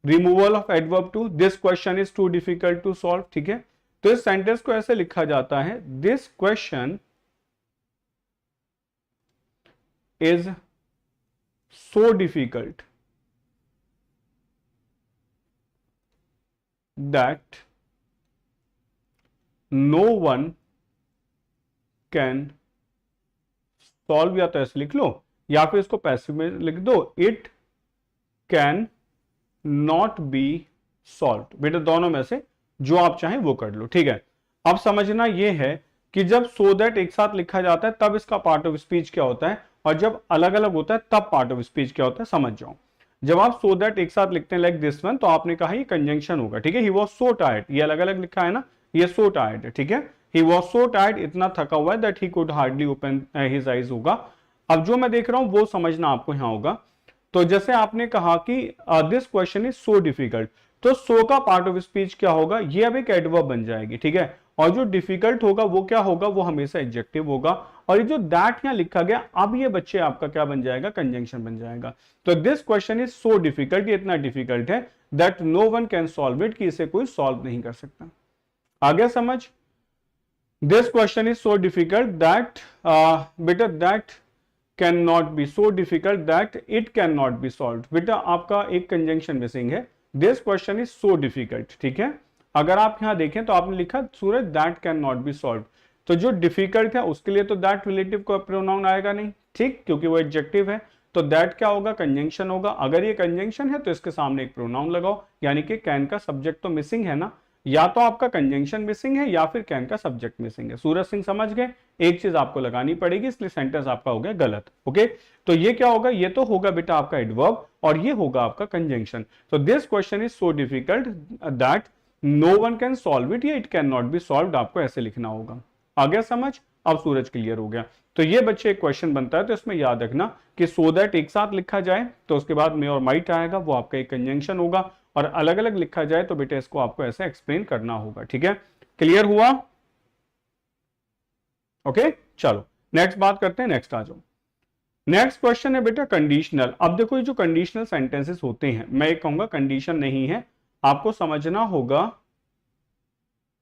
removal of adverb too, this question is too difficult to solve, ठीक है। तो इस सेंटेंस को ऐसे लिखा जाता है, this question is so difficult that no one can solve, या तो ऐसे लिख लो या फिर इसको पैसिव में लिख दो, it can not be solve, बेटा दोनों में से जो आप चाहें वो कर लो, ठीक है। अब समझना यह है कि जब सो दैट एक साथ लिखा जाता है तब इसका पार्ट ऑफ स्पीच क्या होता है, और जब अलग अलग होता है तब पार्ट ऑफ स्पीच क्या होता है, समझ जाओ। जब आप सो दैट एक साथ लिखते हैं लाइक दिस वन, तो आपने कहा ये कंजंक्शन होगा, ठीक है। ही वॉज सो टायर्ड, ये अलग अलग लिखा है ना, ये सो टायर्ड है, ठीक है। ही वॉज सो टायर्ड, इतना थका हुआ है, that he could hardly open his eyes होगा। अब जो मैं देख रहा हूं वो समझना आपको यहां होगा। तो जैसे आपने कहा कि this question is so difficult, तो सो का पार्ट ऑफ स्पीच क्या होगा, ये अब एक एडवर्ब बन जाएगी, ठीक है। और जो डिफिकल्ट होगा वो क्या होगा, वो हमेशा एडजेक्टिव होगा। और ये जो दैट यहां लिखा गया, अब ये बच्चे आपका क्या बन जाएगा, कंजंक्शन बन जाएगा। तो this question is so difficult, ये इतना डिफिकल्ट है that no one can solve it, कि इसे कोई सॉल्व नहीं कर सकता। आ गया समझ? This question is so difficult that बेटा that can not be, so difficult that it can not be solve. बेटा आपका एक कंजंक्शन मिसिंग है, this question is so difficult, ठीक है। अगर आप यहां देखें तो आपने लिखा Suraj that can not be solve, तो जो डिफिकल्ट है उसके लिए तो दैट रिलेटिव को प्रोनाउन आएगा नहीं, ठीक, क्योंकि वो एडजेक्टिव है। तो दैट क्या होगा, कंजंक्शन होगा। अगर ये कंजंक्शन है तो इसके सामने एक प्रोनाउन लगाओ, यानी कि कैन का सब्जेक्ट तो मिसिंग है ना, या तो आपका कंजंक्शन मिसिंग है या फिर कैन का सब्जेक्ट मिसिंग है। सूरज सिंह समझ गए, एक चीज आपको लगानी पड़ेगी, इसलिए सेंटेंस आपका हो गया गलत। ओके, तो ये क्या होगा, ये तो होगा बेटा आपका एडवर्ब और ये होगा आपका कंजंक्शन। तो this question is so difficult that no one can solve it, या it can not be solve, आपको ऐसे लिखना होगा। आ गया समझ? अब सूरज क्लियर हो गया। तो ये बच्चे एक क्वेश्चन बनता है, तो इसमें याद रखना कि सो दैट एक साथ लिखा जाए तो उसके बाद मे और माइट आएगा, वो आपका एक कंजंक्शन होगा, और अलग अलग लिखा जाए तो बेटा इसको आपको ऐसे एक्सप्लेन करना होगा। ठीक है, क्लियर हुआ? ओके, चलो नेक्स्ट बात करते हैं, नेक्स्ट आ जाओ। नेक्स्ट क्वेश्चन है बेटा कंडीशनल। अब देखो ये जो कंडीशनल सेंटेंसेस होते हैं, मैं एक कहूंगा कंडीशन नहीं है, आपको समझना होगा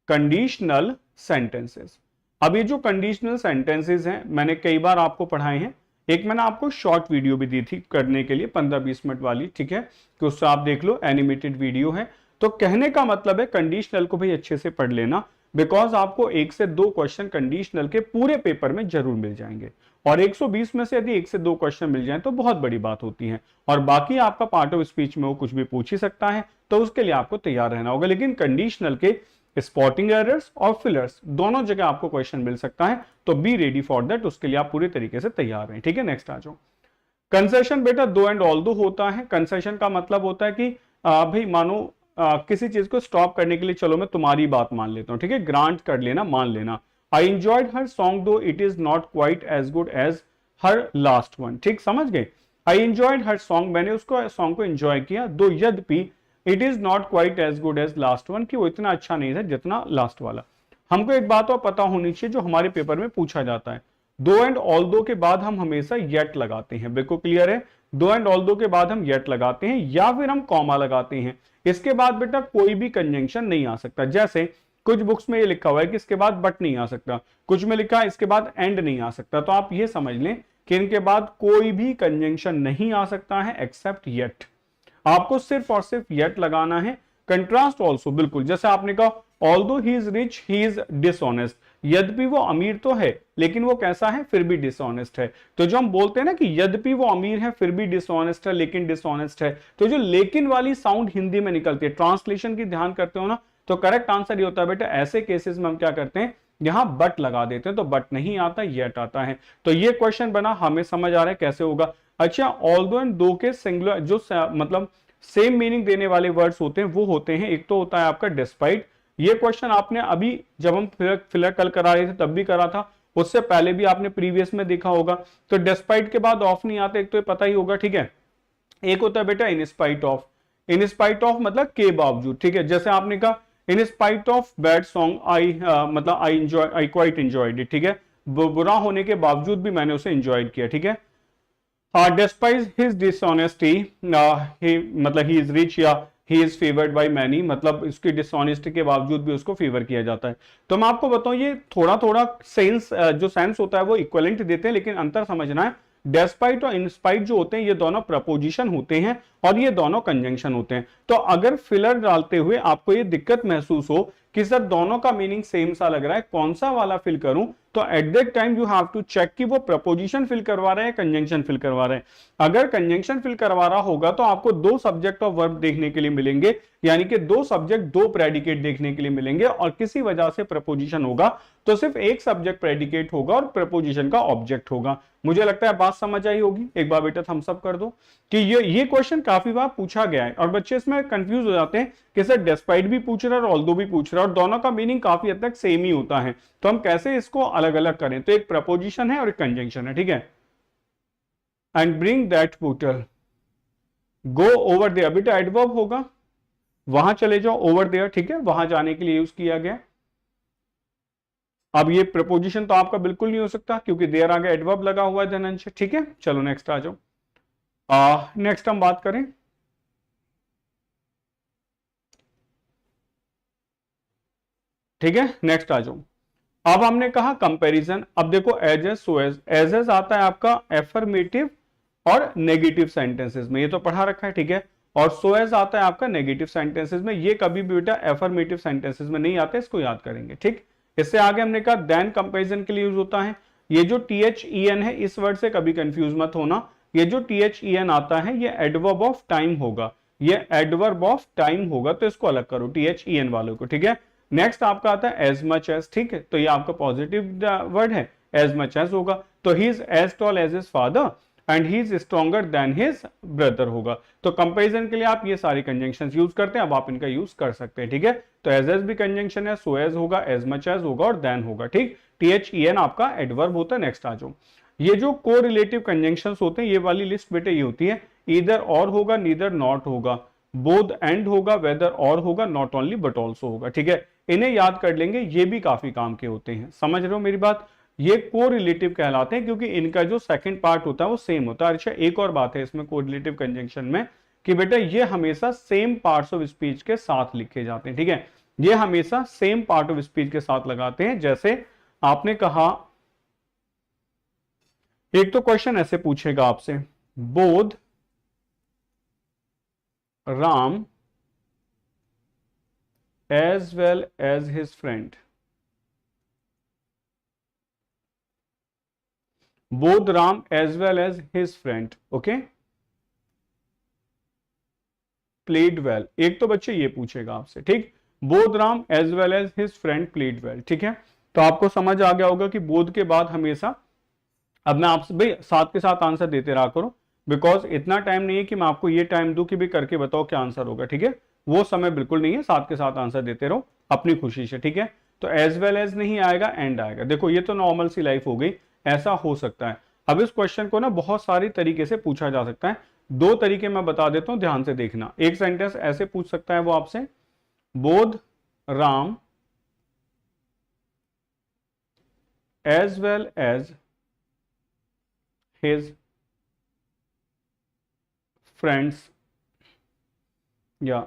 कंडीशनल सेंटेंसेस। अब ये जो कंडीशनल सेंटेंसेस हैं मैंने कई बार आपको पढ़ाए हैं, एक मैंने आपको शॉर्ट वीडियो भी दी थी करने के लिए 15-20 मिनट वाली, ठीक है, कि उससे आप देख लो, एनिमेटेड वीडियो है। तो कहने का मतलब है कंडीशनल को भी अच्छे से पढ़ लेना, बिकॉज आपको 1 से 2 क्वेश्चन कंडीशनल के पूरे पेपर में जरूर मिल जाएंगे, और 120 में से यदि 1 से 2 क्वेश्चन मिल जाए तो बहुत बड़ी बात होती है। और बाकी आपका पार्ट ऑफ स्पीच में वो कुछ भी पूछ ही सकता है, तो उसके लिए आपको तैयार रहना होगा। लेकिन कंडीशनल के स्पॉटिंग एरर्स और फिलर्स दोनों जगह आपको क्वेश्चन मिल सकता है, तो बी रेडी फॉर दैट, उसके लिए आप पूरी तरीके से तैयार हैं। ठीक है, नेक्स्ट आ जाओ। कंसेशन बेटा दो एंड ऑल दो होता है। कंसेशन का मतलब होता है कि भाई मानो किसी चीज को स्टॉप करने के लिए, चलो मैं तुम्हारी बात मान लेता हूं, ठीक है, ग्रांट कर लेना, मान लेना। I enjoyed her song though it is not quite as good as her last one. ठीक, समझ गए? आई एंजॉयड हर सॉन्ग, मैंने उसको सॉन्ग को एंजॉय किया, दो यद्यपि it is not quite as good as last one, कि वो इतना अच्छा नहीं था जितना लास्ट वाला। हमको एक बात और पता होनी चाहिए जो हमारे पेपर में पूछा जाता है, दो एंड ऑल दो के बाद हम हमेशा येट लगाते हैं। बिल्कुल क्लियर है? दो एंड ऑल दो के बाद हम येट लगाते हैं या फिर हम कॉमा लगाते हैं। इसके बाद बेटा कोई भी कंजंक्शन नहीं आ सकता। जैसे कुछ बुक्स में ये लिखा हुआ है कि इसके बाद बट नहीं आ सकता, कुछ में लिखा है इसके बाद एंड नहीं आ सकता। तो आप ये समझ लें कि इनके बाद कोई भी कंजंक्शन नहीं आ सकता है एक्सेप्ट येट। आपको सिर्फ और सिर्फ येट लगाना है। कंट्रास्ट ऑल्सो, बिल्कुल जैसे आपने कहा although he is rich he is dishonest, यद्यपि वो अमीर तो है लेकिन वो कैसा है, फिर भी डिसऑनेस्ट है। तो जो हम बोलते हैं ना कि यद्यपि वो अमीर है फिर भी डिसऑनेस्ट है, लेकिन डिसऑनेस्ट है, तो जो लेकिन वाली साउंड हिंदी में निकलती है, ट्रांसलेशन की ध्यान करते हो ना, तो करेक्ट आंसर ये होता है बेटा ऐसे केसेस में हम क्या करते हैं, यहां बट लगा देते हैं, तो बट नहीं आता, येट आता है। तो ये क्वेश्चन बना, हमें समझ आ रहा है कैसे होगा। अच्छा, ऑल्दो एंड दो के सिंगुलर जो मतलब सेम मीनिंग देने वाले वर्ड्स होते हैं वो होते हैं, एक तो होता है आपका डिस्पाइट। ये क्वेश्चन आपने अभी जब हम फिलर कल करा रहे थे तब भी करा था, उससे पहले भी आपने प्रीवियस में देखा होगा। तो डिस्पाइट के बाद ऑफ नहीं आता, एक तो ये पता ही होगा, ठीक है। एक होता है बेटा in spite of, in spite of मतलब के बावजूद, ठीक है। जैसे आपने कहा in spite of bad song I मतलब आई क्वाइट एंजॉयड इट, ठीक है, बुरा होने के बावजूद भी मैंने उसे एंजॉय किया, ठीक है। Despite his dishonesty, मतलब he is rich या he is favored by many, मतलब इसकी डिसऑनेस्टी के बावजूद भी उसको फेवर किया जाता है। तो मैं आपको बताऊं ये थोड़ा थोड़ा सेंस जो सेंस होता है वो इक्वलेंट देते हैं, लेकिन अंतर समझना है। डेस्पाइट और इंस्पाइट जो होते हैं ये दोनों प्रपोजिशन होते हैं और ये दोनों कंजंक्शन होते हैं। तो अगर फिलर डालते हुए आपको ये दिक्कत महसूस हो कि सर दोनों का मीनिंग सेम सा लग रहा है, कौन सा वाला फिल करूं, तो at that time you have to check कि वो प्रपोजिशन फिल करवा रहे हैं, कंजंक्शन फिल करवा रहे हैं। अगर कंजंक्शन फिल करवा रहा होगा तो आपको दो सब्जेक्ट ऑफ वर्ब देखने के लिए मिलेंगे, यानी कि दो सब्जेक्ट दो प्रेडिकेट देखने के लिए मिलेंगे, और किसी वजह से प्रपोजिशन होगा तो सिर्फ एक सब्जेक्ट प्रेडिकेट होगा और प्रपोजिशन का ऑब्जेक्ट होगा। मुझे लगता है बात समझ आई होगी। एक बार बेटा थम्स अप कर दो कि ये क्वेश्चन काफी बार पूछा गया है और बच्चे इसमें कंफ्यूज हो जाते हैं कि सर डेस्पाइट भी पूछ रहा है और ऑल्दो भी पूछ रहा है और दोनों का मीनिंग काफी हद तक सेम ही होता है, तो हम कैसे इसको अलग अलग करें। तो एक प्रपोजिशन है और एक कंजंक्शन है, ठीक है। And bring that bottle, go over there, बेटा एडवर्ब होगा, वहां चले जाओ, ओवर देयर, ठीक है, वहां जाने के लिए यूज किया गया। अब ये प्रपोजिशन तो आपका बिल्कुल नहीं हो सकता क्योंकि देयर आगे एडवर्ब लगा हुआ है धनंजय, ठीक है। चलो नेक्स्ट आ जाओ। नेक्स्ट हम बात करें, ठीक है, नेक्स्ट आ जाओ। अब हमने कहा कंपैरिजन। अब देखो as as so as, as as आता है आपका एफर्मेटिव और नेगेटिव सेंटेंसेस में, ये तो पढ़ा रखा है, ठीक है। और सो एज आता है आपका नेगेटिव सेंटेंसेस में, ये कभी भी बेटा एफर्मेटिव सेंटेंसेस में नहीं आते, इसको याद करेंगे, ठीक। इससे आगे हमने कहा देन कंपैरिजन के लिए यूज होता है। ये जो THEN है, इस वर्ड से कभी कंफ्यूज मत होना। ये जो THEN आता है ये एडवर्ब ऑफ टाइम होगा, ये एडवर्ब ऑफ टाइम होगा, तो इसको अलग करो THEN वालों को, ठीक है। नेक्स्ट आपका आता है एज मच एज, ठीक है, तो ये आपका पॉजिटिव वर्ड है, एज मच एज होगा। तो he is as tall as his father and he is stronger than his brother होगा। तो कंपैरिजन के लिए आप ये सारी कंजंक्शन यूज करते हैं, अब आप इनका यूज कर सकते हैं, ठीक है। तो एज एज भी कंजंक्शन है, सो एज होगा, एज मच एज होगा और देन होगा, ठीक। THEN आपका एडवर्ब होता है। नेक्स्ट आ जाओ। ये जो को रिलेटिव कंजंक्शंस होते हैं, ये वाली लिस्ट बेटे ये होती है, ईदर और होगा, नीदर नॉट होगा, बोथ एंड होगा, वेदर और होगा, नॉट ओनली बट ऑल्सो होगा, ठीक है। इन्हें याद कर लेंगे, ये भी काफी काम के होते हैं, समझ रहे हो मेरी बात। ये को रिलेटिव कहलाते हैं क्योंकि इनका जो सेकंड पार्ट होता है वो सेम होता है। अच्छा एक और बात है इसमें को रिलेटिव कंजंक्शन में कि बेटा ये हमेशा सेम पार्ट्स ऑफ स्पीच के साथ लिखे जाते हैं, ठीक है। ये हमेशा सेम पार्ट ऑफ स्पीच के साथ लगाते हैं। जैसे आपने कहा, एक तो क्वेश्चन ऐसे पूछेगा आपसे, both Ram as well as his friend, both Ram as well as his friend, okay, played well। एक तो बच्चे ये पूछेगा आपसे, ठीक, both Ram as well as his friend played well, ठीक है। तो आपको समझ आ गया होगा कि बोध के बाद हमेशा, अब मैं आपसे भाई साथ के साथ आंसर देते रहा करो, बिकॉज इतना टाइम नहीं है कि मैं आपको ये टाइम दूं कि भी करके बताओ क्या आंसर होगा, ठीक है। वो समय बिल्कुल नहीं है, साथ के साथ आंसर देते रहो अपनी खुशी से, ठीक है। तो एज वेल एज नहीं आएगा, एंड आएगा। देखो ये तो नॉर्मल सी लाइफ हो गई, ऐसा हो सकता है। अब इस क्वेश्चन को ना बहुत सारी तरीके से पूछा जा सकता है, दो तरीके मैं बता देता हूं, ध्यान से देखना। एक सेंटेंस ऐसे पूछ सकता है वो आपसे, both Ram as well as his friends या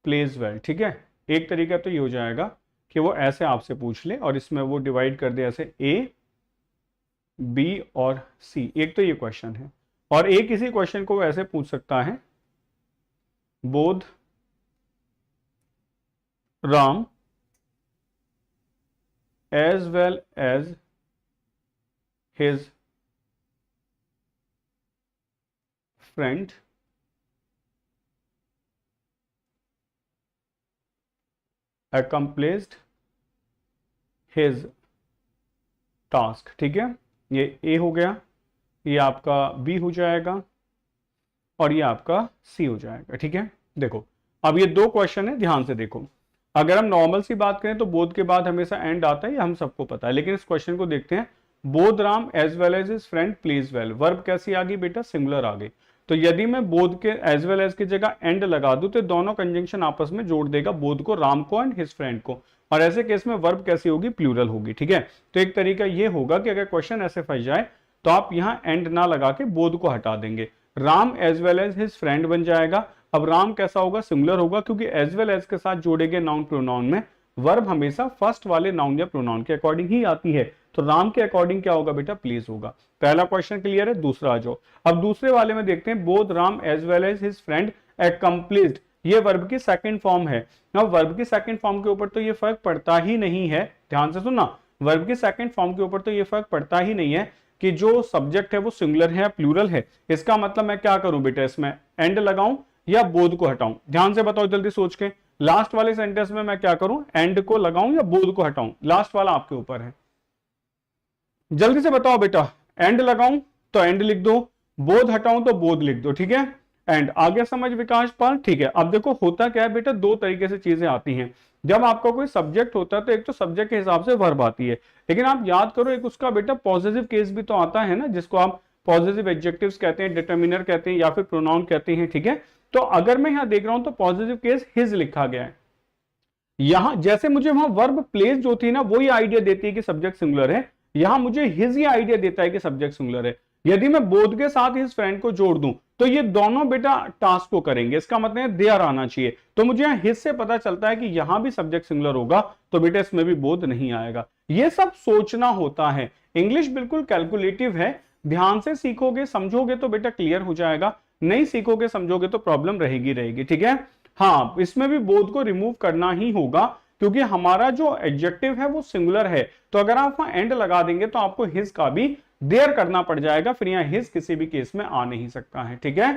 प्लेज वेल, ठीक है। एक तरीका तो ये हो जाएगा कि वो ऐसे आपसे पूछ ले और इसमें वो डिवाइड कर दे ऐसे A, B और C। एक तो ये क्वेश्चन है, और एक इसी क्वेश्चन को वो ऐसे पूछ सकता है, both Ram as well as his friend accomplished his task, ठीक है। ये A हो गया, ये आपका B हो जाएगा और ये आपका C हो जाएगा, ठीक है। देखो अब ये दो क्वेश्चन है, ध्यान से देखो। अगर हम नॉर्मल सी बात करें तो बोध के बाद हमेशा एंड आता है, ये हम सबको पता है, लेकिन इस क्वेश्चन को देखते हैं। Both Ram as well as his friend plays well, verb कैसी आ गई बेटा, सिंगुलर आ गई। तो यदि मैं बोध के एज वेल एज की जगह एंड लगा दूं तो दोनों कंजंक्शन आपस में जोड़ देगा, बोध को, राम को एंड हिज फ्रेंड को। और ऐसे केस में वर्ब कैसी होगी, प्लूरल होगी, ठीक है। तो एक तरीका ये होगा कि अगर क्वेश्चन ऐसे फंस जाए तो आप यहां एंड ना लगा के बोध को हटा देंगे, Ram as well as his friend बन जाएगा। अब राम कैसा होगा, सिंगुलर होगा, क्योंकि एज वेल एज के साथ जोड़ेंगे नाउन प्रोनाउन में, वर्ब हमेशा फर्स्ट वाले नाउन या प्रोनाउन के अकॉर्डिंग ही आती है। तो राम के अकॉर्डिंग क्या होगा बेटा, प्लीज होगा। पहला क्वेश्चन क्लियर है, दूसरा आ जाओ। अब दूसरे वाले में देखते हैं, both Ram as well as his friend accomplished, ये वर्ब की सेकंड फॉर्म है। ना वर्ब की सेकंड फॉर्म के ऊपर तो ये फर्क पड़ता ही नहीं है, ध्यान से सुनना, वर्ब की सेकंड फॉर्म के ऊपर तो ये फर्क पड़ता ही नहीं है कि जो सब्जेक्ट है वो सिंगुलर है या प्लूरल है। इसका मतलब मैं क्या करूं बेटा, इसमें एंड लगाऊं या बोध को हटाऊं, ध्यान से बताओ जल्दी सोच के। लास्ट वाले सेंटेंस में मैं क्या करूं, एंड को लगाऊं या बोध को हटाऊं, लास्ट वाला आपके ऊपर है, जल्दी से बताओ बेटा। एंड लगाऊं तो एंड लिख दो, बोध हटाऊं तो बोध लिख दो, ठीक है। एंड आगे समझ विकास पाल, ठीक है। अब देखो होता क्या है बेटा, दो तरीके से चीजें आती हैं। जब आपका कोई सब्जेक्ट होता है तो एक तो सब्जेक्ट के हिसाब से वर्ब आती है, लेकिन आप याद करो एक उसका बेटा पॉजिटिव केस भी तो आता है ना, जिसको आप पॉजिटिव एडजेक्टिव्स कहते हैं, डिटर्मिनर कहते हैं या फिर प्रोनाउन कहते हैं, ठीक है। तो अगर मैं यहां देख रहा हूं तो पॉजिटिव केस हिज लिखा गया है। यहां जैसे मुझे वहां वर्ब प्लेस जो थी ना वो ये आइडिया देती है कि सब्जेक्ट सिंगुलर है, यहां मुझे हिज ये आइडिया देता है कि सब्जेक्ट सिंगुलर है। यदि मैं बोथ के साथ हिज फ्रेंड को जोड़ दूं तो ये दोनों बेटा टास्क को करेंगे, इसका मतलब है देयर आना चाहिए। तो मुझे यहां हिज से पता चलता है कि यहां भी सब्जेक्ट सिंगुलर होगा, तो बेटा इसमें भी बोथ नहीं आएगा। ये सब सोचना होता है, इंग्लिश बिल्कुल कैलकुलेटिव है। ध्यान से सीखोगे समझोगे तो बेटा क्लियर हो जाएगा, नहीं सीखोगे समझोगे तो प्रॉब्लम रहेगी रहेगी, ठीक है। हाँ, इसमें भी बोथ को रिमूव करना ही होगा क्योंकि हमारा जो एडजेक्टिव है वो सिंगुलर है। तो अगर आप वहां एंड लगा देंगे तो आपको हिज का भी देयर करना पड़ जाएगा, फिर यहां हिज किसी भी केस में आ नहीं सकता है, ठीक है।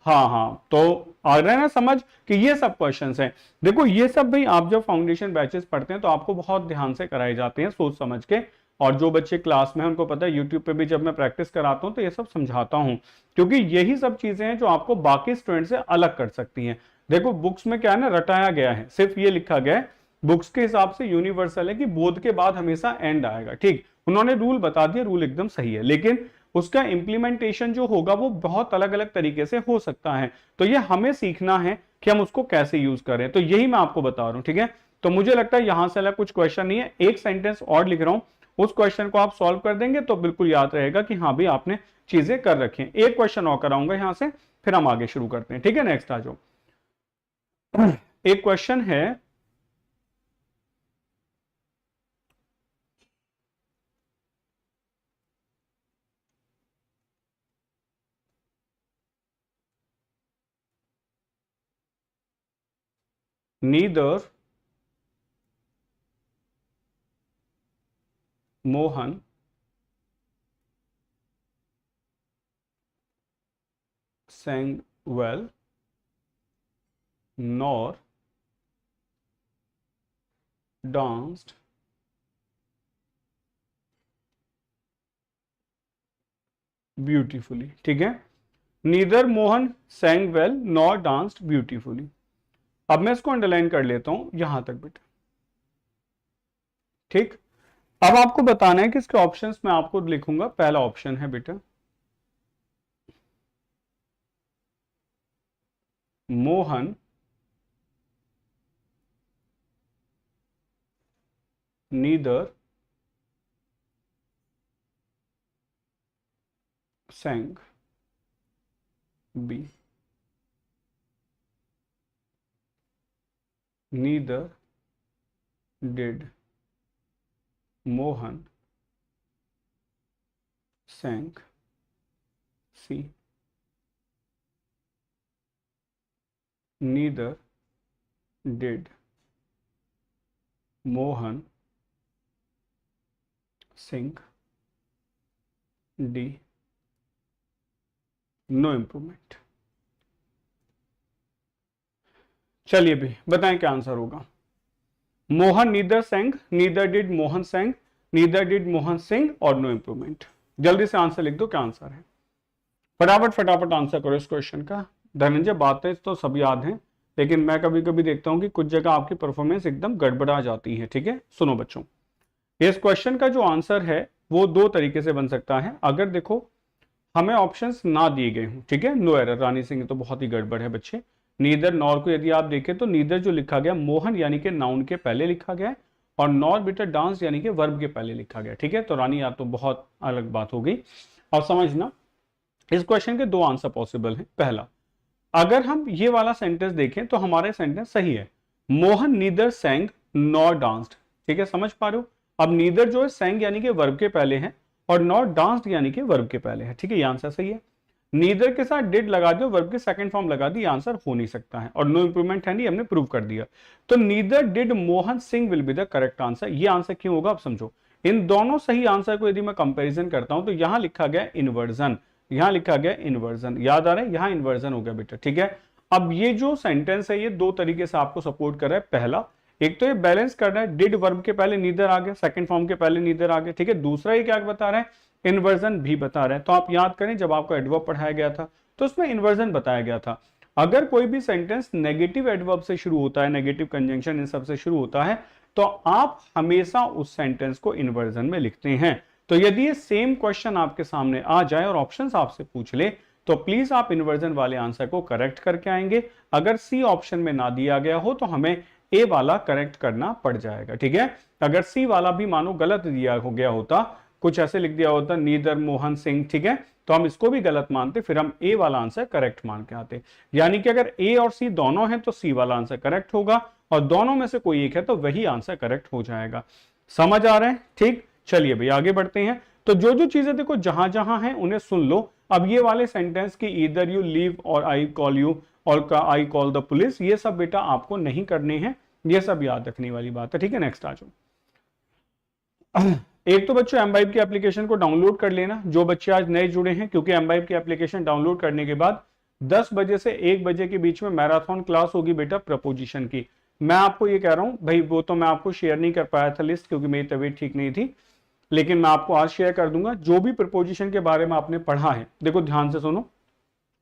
हाँ हाँ, तो आ रहा है ना समझ कि ये सब क्वेश्चंस हैं। देखो ये सब भाई आप जब फाउंडेशन बैचेस पढ़ते हैं तो आपको बहुत ध्यान से कराए जाते हैं सोच समझ के, और जो बच्चे क्लास में हैं उनको पता है यूट्यूब पे भी जब मैं प्रैक्टिस कराता हूं तो ये सब समझाता हूं, क्योंकि यही सब चीजें हैं जो आपको बाकी स्टूडेंट से अलग कर सकती हैं। देखो बुक्स में क्या है ना, रटाया गया है, सिर्फ ये लिखा गया है बुक्स के हिसाब से यूनिवर्सल है कि बोध के बाद हमेशा एंड आएगा, ठीक। उन्होंने रूल बता दिया, रूल एकदम सही है, लेकिन उसका इंप्लीमेंटेशन जो होगा वो बहुत अलग अलग तरीके से हो सकता है। तो ये हमें सीखना है कि हम उसको कैसे यूज करें, तो यही मैं आपको बता रहा हूं, ठीक है। तो मुझे लगता है यहां से अलग कुछ क्वेश्चन नहीं है, एक सेंटेंस और लिख रहा हूं, उस क्वेश्चन को आप सॉल्व कर देंगे तो बिल्कुल याद रहेगा कि हाँ भाई आपने चीजें कर रखी हैं। एक क्वेश्चन और कराऊंगा यहां से, फिर हम आगे शुरू करते हैं, ठीक है। नेक्स्ट आ जाओ। एक क्वेश्चन है, neither Mohan sang well nor danced beautifully, ठीक है। Neither Mohan सैंग well nor danced beautifully. अब मैं इसको अंडरलाइन कर लेता हूं यहां तक बेटा, ठीक। अब आपको बताना है कि इसके ऑप्शंस में आपको लिखूंगा। पहला ऑप्शन है बेटा Mohan neither sang, B, neither did Mohan sang, C, neither did Mohan sing, D, no improvement. चलिए भी बताएं क्या आंसर होगा। Mohan neither sang, neither did Mohan sang, neither did Mohan sing और नो इंप्रूवमेंट। जल्दी से आंसर लिख दो, क्या आंसर है। फटाफट फटाफट आंसर करो इस क्वेश्चन का। धनंजय बातें तो सब याद हैं, लेकिन मैं कभी कभी देखता हूं कि कुछ जगह आपकी परफॉर्मेंस एकदम गड़बड़ा जाती है, ठीक है। सुनो बच्चों, इस क्वेश्चन का जो आंसर है वो दो तरीके से बन सकता है। अगर देखो हमें ऑप्शंस ना दिए गए हों, ठीक है, नो एरर। रानी सिंह तो बहुत ही गड़बड़ है बच्चे। नीदर नॉर को यदि आप देखें तो नीदर जो लिखा गया मोहन यानी कि नाउन के पहले लिखा गया है, और नॉर बेटा डांस यानी कि वर्ब के पहले लिखा गया, ठीक है। तो रानी या तो बहुत अलग बात हो गई। अब समझना इस क्वेश्चन के दो आंसर पॉसिबल हैं। पहला, अगर हम ये वाला सेंटेंस देखें तो हमारे सेंटेंस सही है, मोहन नीदर सैंग नॉर डांस्ड, ठीक है, समझ पा रहे हो। अब नीदर जो है सैंग यानी कि वर्ब के पहले है, और नॉट डांस्ड यानी कि वर्ब के पहले है, ठीक है, ये आंसर सही है। नीदर के साथ डिड लगा दो, वर्ब के सेकंड फॉर्म लगा दी, आंसर हो नहीं सकता है। और नो इंप्रूवमेंट है नहीं, हमने प्रूव कर दिया। तो neither did Mohan Singh will be the correct answer. ये आंसर क्यों होगा, अब समझो। इन दोनों सही आंसर को यदि मैं कंपैरिजन करता हूं तो यहां लिखा गया इन्वर्जन, यहां लिखा गया इन्वर्जन, याद आ रहा है, यहां इन्वर्जन हो गया बेटा, ठीक है। अब ये जो सेंटेंस है ये दो तरीके से आपको सपोर्ट कर रहा है। पहला, एक तो ये बैलेंस कर रहा है, डिड वर्ब के पहले नीदर आ गया, सेकंड फॉर्म के पहले नीदर आ गया, ठीक है। दूसरा ये क्या बता रहा है, इन्वर्जन भी बता रहा है। तो आप याद करें जब आपको एडवर्ब पढ़ाया गया था तो उसमें इन्वर्जन बताया गया था। अगर कोई भी सेंटेंस नेगेटिव एडवर्ब से शुरू होता है, नेगेटिव कंजंक्शन इन सब से शुरू होता है, तो आप हमेशा उस सेंटेंस को इन्वर्जन में लिखते हैं। तो यदि ये सेम क्वेश्चन आपके सामने आ जाए और ऑप्शंस आपसे पूछ ले तो प्लीज आप इन्वर्जन वाले आंसर को करेक्ट करके आएंगे। अगर सी ऑप्शन में ना दिया गया हो तो हमें ए वाला करेक्ट करना पड़ जाएगा, ठीक है। अगर सी वाला भी मानो गलत दिया हो गया होता, कुछ ऐसे लिख दिया होता नीदर मोहन सिंह, ठीक है, तो हम इसको भी गलत मानते, फिर हम ए वाला आंसर करेक्ट मान के आते। यानी कि अगर ए और सी दोनों हैं तो सी वाला आंसर करेक्ट होगा, और दोनों में से कोई एक है तो वही आंसर करेक्ट हो जाएगा। समझ आ रहा है? ठीक, चलिए भाई आगे बढ़ते हैं। तो जो जो चीजें देखो जहां जहां हैं उन्हें सुन लो। अब ये वाले सेंटेंस की ईदर यू लीव और आई कॉल यू और आई कॉल द पुलिस, ये सब बेटा आपको नहीं करने हैं, ये सब याद रखने वाली बात है, ठीक है। नेक्स्ट आ जाओ। एक तो बच्चों एमवाइब की एप्लीकेशन को डाउनलोड कर लेना, जो बच्चे आज नए जुड़े हैं, क्योंकि एमवाइब की एप्लीकेशन डाउनलोड करने के बाद 10 बजे से 1 बजे के बीच में मैराथन क्लास होगी बेटा प्रपोजिशन की। मैं आपको ये कह रहा हूं भाई, वो तो मैं आपको शेयर नहीं कर पाया था लिस्ट, क्योंकि मेरी तबीयत ठीक नहीं थी, लेकिन मैं आपको आज शेयर कर दूंगा। जो भी प्रपोजिशन के बारे में आपने पढ़ा है, देखो ध्यान से सुनो,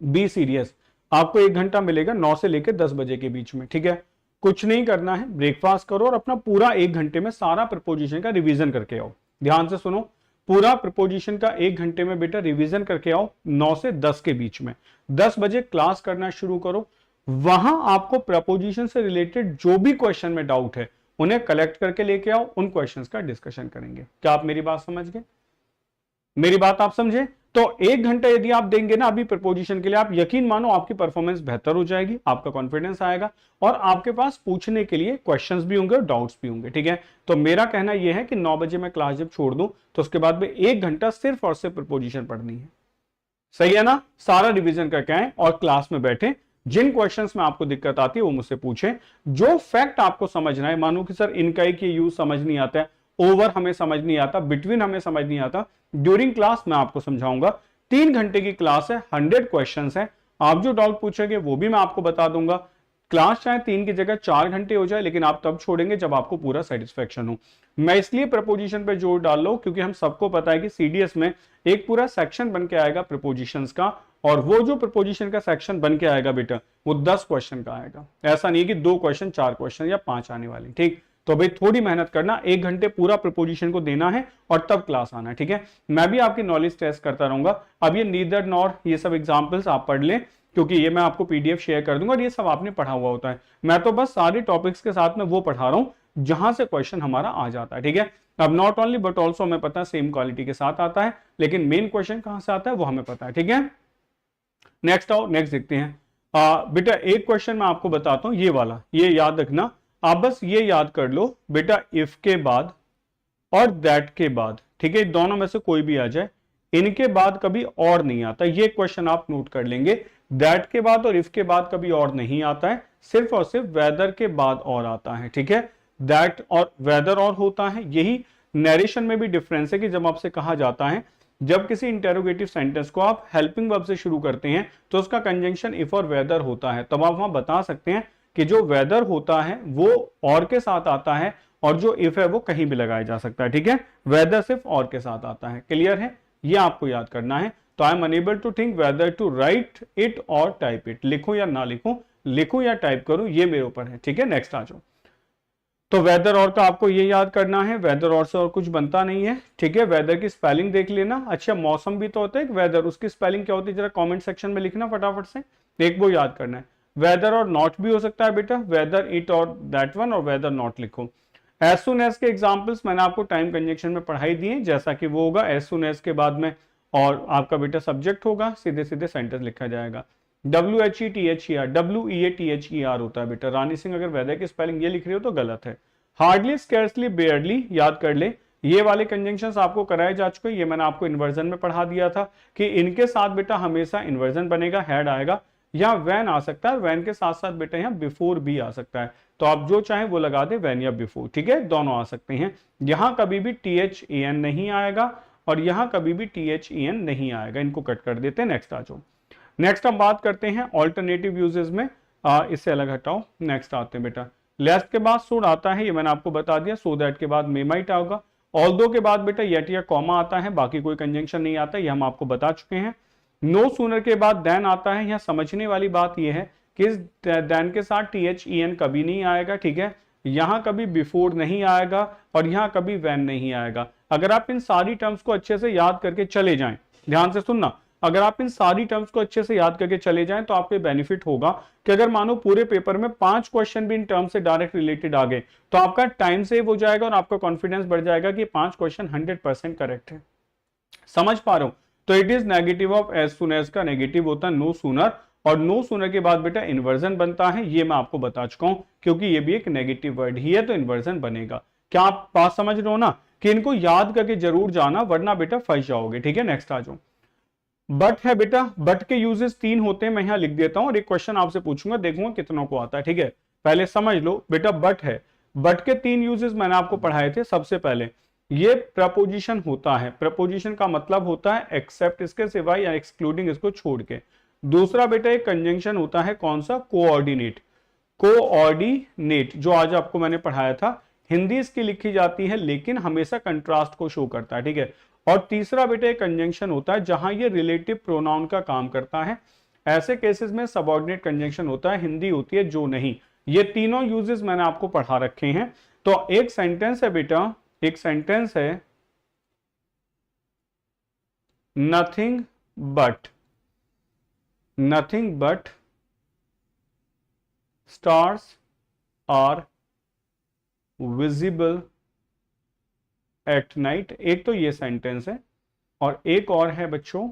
बी सीरियस। आपको 1 घंटा मिलेगा 9 से लेकर 10 बजे के बीच में, ठीक है। कुछ नहीं करना है, ब्रेकफास्ट करो और अपना पूरा 1 घंटे में सारा प्रपोजिशन का रिवीजन करके आओ। ध्यान से सुनो, पूरा प्रपोजिशन का 1 घंटे में बेटा रिवीजन करके आओ 9 से 10 के बीच में। 10 बजे क्लास करना शुरू करो। वहां आपको प्रपोजिशन से रिलेटेड जो भी क्वेश्चन में डाउट है उन्हें कलेक्ट करके लेके आओ, उन क्वेश्चंस का डिस्कशन करेंगे। क्या आप मेरी बात समझ गए? मेरी बात आप समझे? तो 1 घंटा यदि आप देंगे ना अभी प्रपोजिशन के लिए, आप यकीन मानो आपकी परफॉर्मेंस बेहतर हो जाएगी, आपका कॉन्फिडेंस आएगा और आपके पास पूछने के लिए क्वेश्चंस भी होंगे और डाउट्स भी होंगे, ठीक है। तो मेरा कहना यह है कि 9 बजे मैं क्लास जब छोड़ दूं तो उसके बाद में 1 घंटा सिर्फ और सिर्फ प्रपोजिशन पढ़नी है। सही है ना? सारा रिविजन करके आए और क्लास में बैठे। जिन क्वेश्चंस में आपको दिक्कत आती है वो मुझसे पूछें। जो फैक्ट आपको समझना है, मानो कि सर इनका एक ये यूज समझ नहीं आता है, ओवर हमें समझ नहीं आता, बिटवीन हमें समझ नहीं आता, ड्यूरिंग क्लास मैं आपको समझाऊंगा। 3 घंटे की क्लास है, 100 क्वेश्चंस है। आप जो डाउट पूछेंगे वो भी मैं आपको बता दूंगा। क्लास चाहे 3 की जगह 4 घंटे हो जाए, लेकिन आप तब छोड़ेंगे जब आपको पूरा सेटिस्फेक्शन हो। मैं इसलिए प्रपोजिशन पे जोर डाल रहा हूं क्योंकि हम सबको पता है कि सीडीएस में एक पूरा सेक्शन बन के आएगा प्रपोजिशंस का, और वो जो प्रपोजिशन का सेक्शन बन के आएगा बेटा वो 10 क्वेश्चन का आएगा। ऐसा नहीं है कि 2 क्वेश्चन 4 क्वेश्चन या 5 आने वाले, ठीक। तो भाई थोड़ी मेहनत करना, 1 घंटे पूरा प्रपोजिशन को देना है और तब क्लास आना है, ठीक है। मैं भी आपकी नॉलेज टेस्ट करता रहूंगा। अब ये नीदर नॉर ये सब एग्जांपल्स आप पढ़ लें, क्योंकि ये मैं आपको पीडीएफ शेयर कर दूंगा और ये सब आपने पढ़ा हुआ होता है। मैं तो बस सारे टॉपिक्स के साथ में वो पढ़ा रहा हूं जहां से क्वेश्चन हमारा आ जाता है, ठीक है। अब नॉट ओनली बट ऑल्सो हमें पता है सेम क्वालिटी के साथ आता है, लेकिन मेन क्वेश्चन कहां से आता है वो हमें पता है, ठीक है। नेक्स्ट आओ, नेक्स्ट देखते हैं। बेटा एक क्वेश्चन मैं आपको बताता हूं, ये वाला, ये याद रखना। आप बस ये याद कर लो बेटा, इफ के बाद और दैट के बाद, ठीक है, दोनों में से कोई भी आ जाए, इनके बाद कभी और नहीं आता। ये क्वेश्चन आप नोट कर लेंगे। दैट के बाद और इफ के बाद कभी और नहीं आता है, सिर्फ और सिर्फ वेदर के बाद और आता है, ठीक है। दैट और वेदर और होता है। यही नरेशन में भी डिफरेंस है कि जब आपसे कहा जाता है, जब किसी इंटेरोगेटिव सेंटेंस को आप हेल्पिंग वर्ब से शुरू करते हैं तो उसका कंजंक्शन इफ और वेदर होता है, तब आप वहां बता सकते हैं कि जो वेदर होता है वो और के साथ आता है और जो इफ है वो कहीं भी लगाया जा सकता है, ठीक है। वेदर सिर्फ और के साथ आता है। क्लियर है? ये आपको याद करना है। तो I am unable to think whether to write it or type it, लिखूं या ना लिखूं या टाइप करूं, ये मेरे ऊपर है, ठीक है। नेक्स्ट आ जाओ। तो वेदर और का आपको ये याद करना है, वेदर और से और कुछ बनता नहीं है, ठीक है। वेदर की स्पेलिंग देख लेना। अच्छा मौसम भी तो होता है एक वेदर, उसकी स्पेलिंग क्या होती है जरा कमेंट सेक्शन में लिखना फटाफट से, एक वो याद करना है। वेदर और नॉट भी हो सकता है बेटा, वेदर इट और दैट वन, और वेदर नॉट लिखो। एज सुन एज के एग्जाम्पल्स मैंने आपको टाइम कंजक्शन में पढ़ाई दिए, जैसा कि वो होगा एज सुन एज के बाद में और आपका बेटा सब्जेक्ट होगा, सीधे सीधे सेंटेंस लिखा जाएगा। WHETHER, WEATHER होता है बेटा। रानी सिंह अगर वेदर की स्पेलिंग ये लिख रही हो तो गलत है। हार्डली, स्कैर्सली, बेयरली याद कर ले। ये वाले कंजंक्शंस आपको कराए जा चुके, ये मैंने आपको इन्वर्जन में पढ़ा दिया था कि इनके साथ बेटा हमेशा इन्वर्जन बनेगा, हेड आएगा, या वैन आ सकता है, वैन के साथ साथ बेटा यहाँ बिफोर भी आ सकता है। तो आप जो चाहें वो लगा दे, वैन या बिफोर, ठीक है, दोनों आ सकते हैं। यहां कभी भी THEN नहीं आएगा और यहां कभी भी THEN नहीं आएगा, इनको कट कर देते हैं। नेक्स्ट आ जाओ। नेक्स्ट हम बात करते हैं ऑल्टरनेटिव यूजेस में, इससे अलग हटाओ। नेक्स्ट आते हैं बेटा, लेस्ट के बाद शुड आता है, ये मैंने आपको बता दिया। सो दैट के बाद मे माइट होगा। ऑल्दो के बाद बेटा येट या कॉमा आता है, बाकी कोई कंजंक्शन नहीं आता, ये हम आपको बता चुके हैं। नो सूनर के बाद देन आता है। यहाँ समझने वाली बात यह है कि इस देन के साथ THEN कभी नहीं आएगा, ठीक है। यहां कभी बिफोर नहीं आएगा और यहां कभी वैन नहीं आएगा। अगर आप इन सारी टर्म्स को अच्छे से याद करके चले जाएं, ध्यान से सुनना, अगर आप इन सारी टर्म्स को अच्छे से याद करके चले जाएं तो आपको बेनिफिट होगा कि अगर मानो पूरे पेपर में 5 क्वेश्चन भी इन टर्म से डायरेक्ट रिलेटेड आ गए तो आपका टाइम सेव हो जाएगा और आपका कॉन्फिडेंस बढ़ जाएगा कि 5 क्वेश्चन 100% करेक्ट है। समझ पा रहे हो? तो it is negative of as soon as का नेगेटिव होता है नो सूनर, और नो सूनर के बाद बेटा इन्वर्जन बनता है, ये मैं आपको बता चुका हूं क्योंकि ये भी एक नेगेटिव वर्ड ही है तो इन्वर्जन बनेगा। क्या आप बात समझ रहे हो ना कि इनको याद करके जरूर जाना वरना बेटा फंस जाओगे। ठीक है, नेक्स्ट आ जाओ। बट है बेटा, बट के यूजेस 3 होते हैं, मैं यहां लिख देता हूं और एक क्वेश्चन आपसे पूछूंगा, देखूंगा कितनों को आता है। ठीक है, पहले समझ लो बेटा बट है, बट के 3 यूजेस मैंने आपको पढ़ाए थे। सबसे पहले ये प्रपोजिशन होता है, प्रपोजिशन का मतलब होता है एक्सेप्ट इसके सिवाय या एक्सक्लूडिंग इसको छोड़ के। दूसरा बेटा एक कंजंक्शन होता है, कौन सा? कोऑर्डिनेट, कोऑर्डिनेट जो आज आपको मैंने पढ़ाया था, हिंदी इसकी लिखी जाती है लेकिन हमेशा कंट्रास्ट को शो करता है। ठीक है, और तीसरा बेटा एक कंजंक्शन होता है जहां ये रिलेटिव प्रोनाउन का काम करता है, ऐसे केसेस में सबऑर्डिनेट कंजंक्शन होता है, हिंदी होती है जो नहीं। ये तीनों यूजेस मैंने आपको पढ़ा रखे हैं। तो एक सेंटेंस है बेटा, एक सेंटेंस है nothing but stars are visible at night. एक तो ये सेंटेंस है और एक और है बच्चों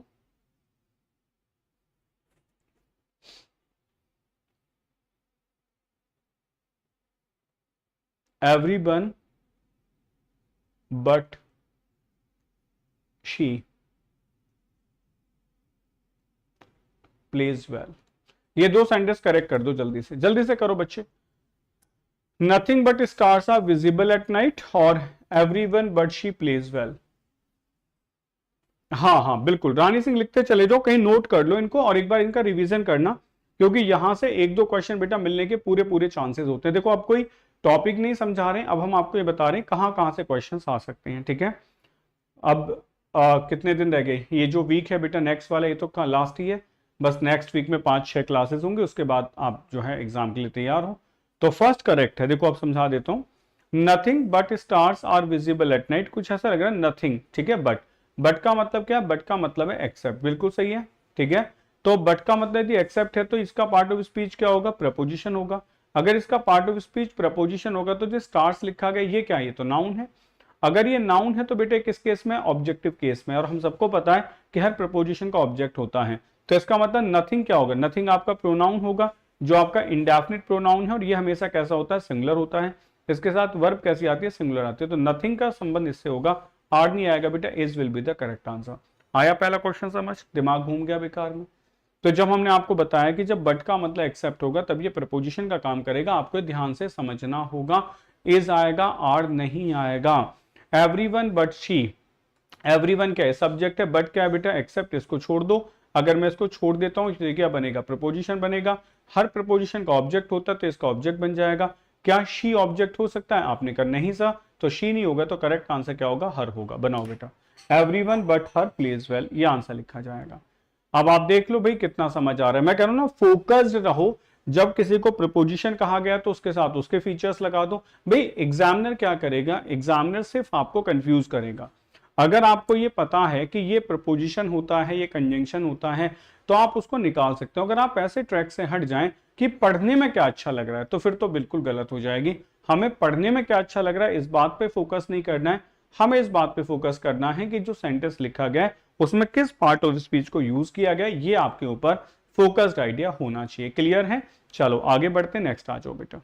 everyone but she plays well. ये दो सेंटेंस करेक्ट कर दो, जल्दी से करो बच्चे। Nothing but stars are visible at night और everyone but she plays well. हाँ हाँ बिल्कुल, रानी सिंह लिखते चले जाओ, कहीं नोट कर लो इनको और एक बार इनका रिवीजन करना क्योंकि यहां से एक दो क्वेश्चन बेटा मिलने के पूरे चांसेस होते हैं। देखो आप कोई टॉपिक नहीं समझा रहे हैं, अब हम आपको ये बता रहे हैं कहां से क्वेश्चन आ सकते हैं। ठीक है, अब कितने दिन रह गए? ये जो वीक है बेटा नेक्स्ट वाला, ये तो लास्ट ही है, बस नेक्स्ट वीक में 5-6 क्लासेस होंगे, उसके बाद आप जो है एग्जाम के लिए तैयार हो। तो फर्स्ट करेक्ट है, देखो आप समझा देता हूं, nothing but stars are visible at night. कुछ ऐसा लग रहा है नथिंग, ठीक है, बट का मतलब क्या है? बट का मतलब है एक्सेप्ट, बिल्कुल सही है। ठीक है, तो बट का मतलब यदि एक्सेप्ट है तो इसका पार्ट ऑफ स्पीच क्या होगा? प्रपोजिशन होगा। अगर इसका पार्ट ऑफ स्पीच प्रपोजिशन होगा तो जो स्टार्स लिखा गया ये क्या है? ये तो नाउन है। अगर ये नाउन है तो बेटे किस केस में? ऑब्जेक्टिव केस में, और हम सबको पता है कि हर प्रपोजिशन का ऑब्जेक्ट होता है। तो इसका मतलब नथिंग क्या होगा? नथिंग आपका प्रोनाउन होगा जो आपका इंडेफिनिट प्रोनाउन है और ये हमेशा कैसा होता है? सिंगुलर होता है। इसके साथ वर्ब कैसी आती है? सिंगुलर आती है। तो नथिंग का संबंध इससे होगा, आर नहीं आएगा बेटा, is will be the correct answer. आया पहला क्वेश्चन समझ? दिमाग घूम गया बेकार में? तो जब हमने आपको बताया कि जब बट का मतलब एक्सेप्ट होगा तब ये प्रपोजिशन का काम करेगा, आपको ध्यान से समझना होगा। इज आएगा, आर नहीं आएगा। एवरीवन बट शी, एवरीवन क्या है? सब्जेक्ट है, बट क्या है बेटा? एक्सेप्ट, इसको छोड़ दो। अगर मैं इसको छोड़ देता हूं तो क्या बनेगा? प्रपोजिशन बनेगा। हर प्रपोजिशन का ऑब्जेक्ट होता है तो इसका ऑब्जेक्ट बन जाएगा। क्या शी ऑब्जेक्ट हो सकता है? आपने कर नहीं सा, तो शी नहीं होगा, तो करेक्ट आंसर क्या होगा? हर होगा। बनाओ बेटा, everyone but her pledge well, ये आंसर लिखा जाएगा। अब आप देख लो भाई कितना समझ आ रहा है। मैं कह रहा हूं ना फोकस्ड रहो, जब किसी को प्रपोजिशन कहा गया तो उसके साथ उसके फीचर्स लगा दो। भाई एग्जामिनर क्या करेगा? एग्जामिनर सिर्फ आपको कंफ्यूज करेगा। अगर आपको ये पता है कि ये प्रपोजिशन होता है, ये कंजंक्शन होता है, तो आप उसको निकाल सकते हो। अगर आप ऐसे ट्रैक से हट जाएं कि पढ़ने में क्या अच्छा लग रहा है तो फिर तो बिल्कुल गलत हो जाएगी। हमें पढ़ने में क्या अच्छा लग रहा है इस बात पे फोकस नहीं करना है, हमें इस बात पे फोकस करना है कि जो सेंटेंस लिखा गया है उसमें किस पार्ट ऑफ स्पीच को यूज किया गया, ये आपके ऊपर फोकस्ड आइडिया होना चाहिए। क्लियर है? चलो आगे बढ़ते, नेक्स्ट आ जाओ बेटा।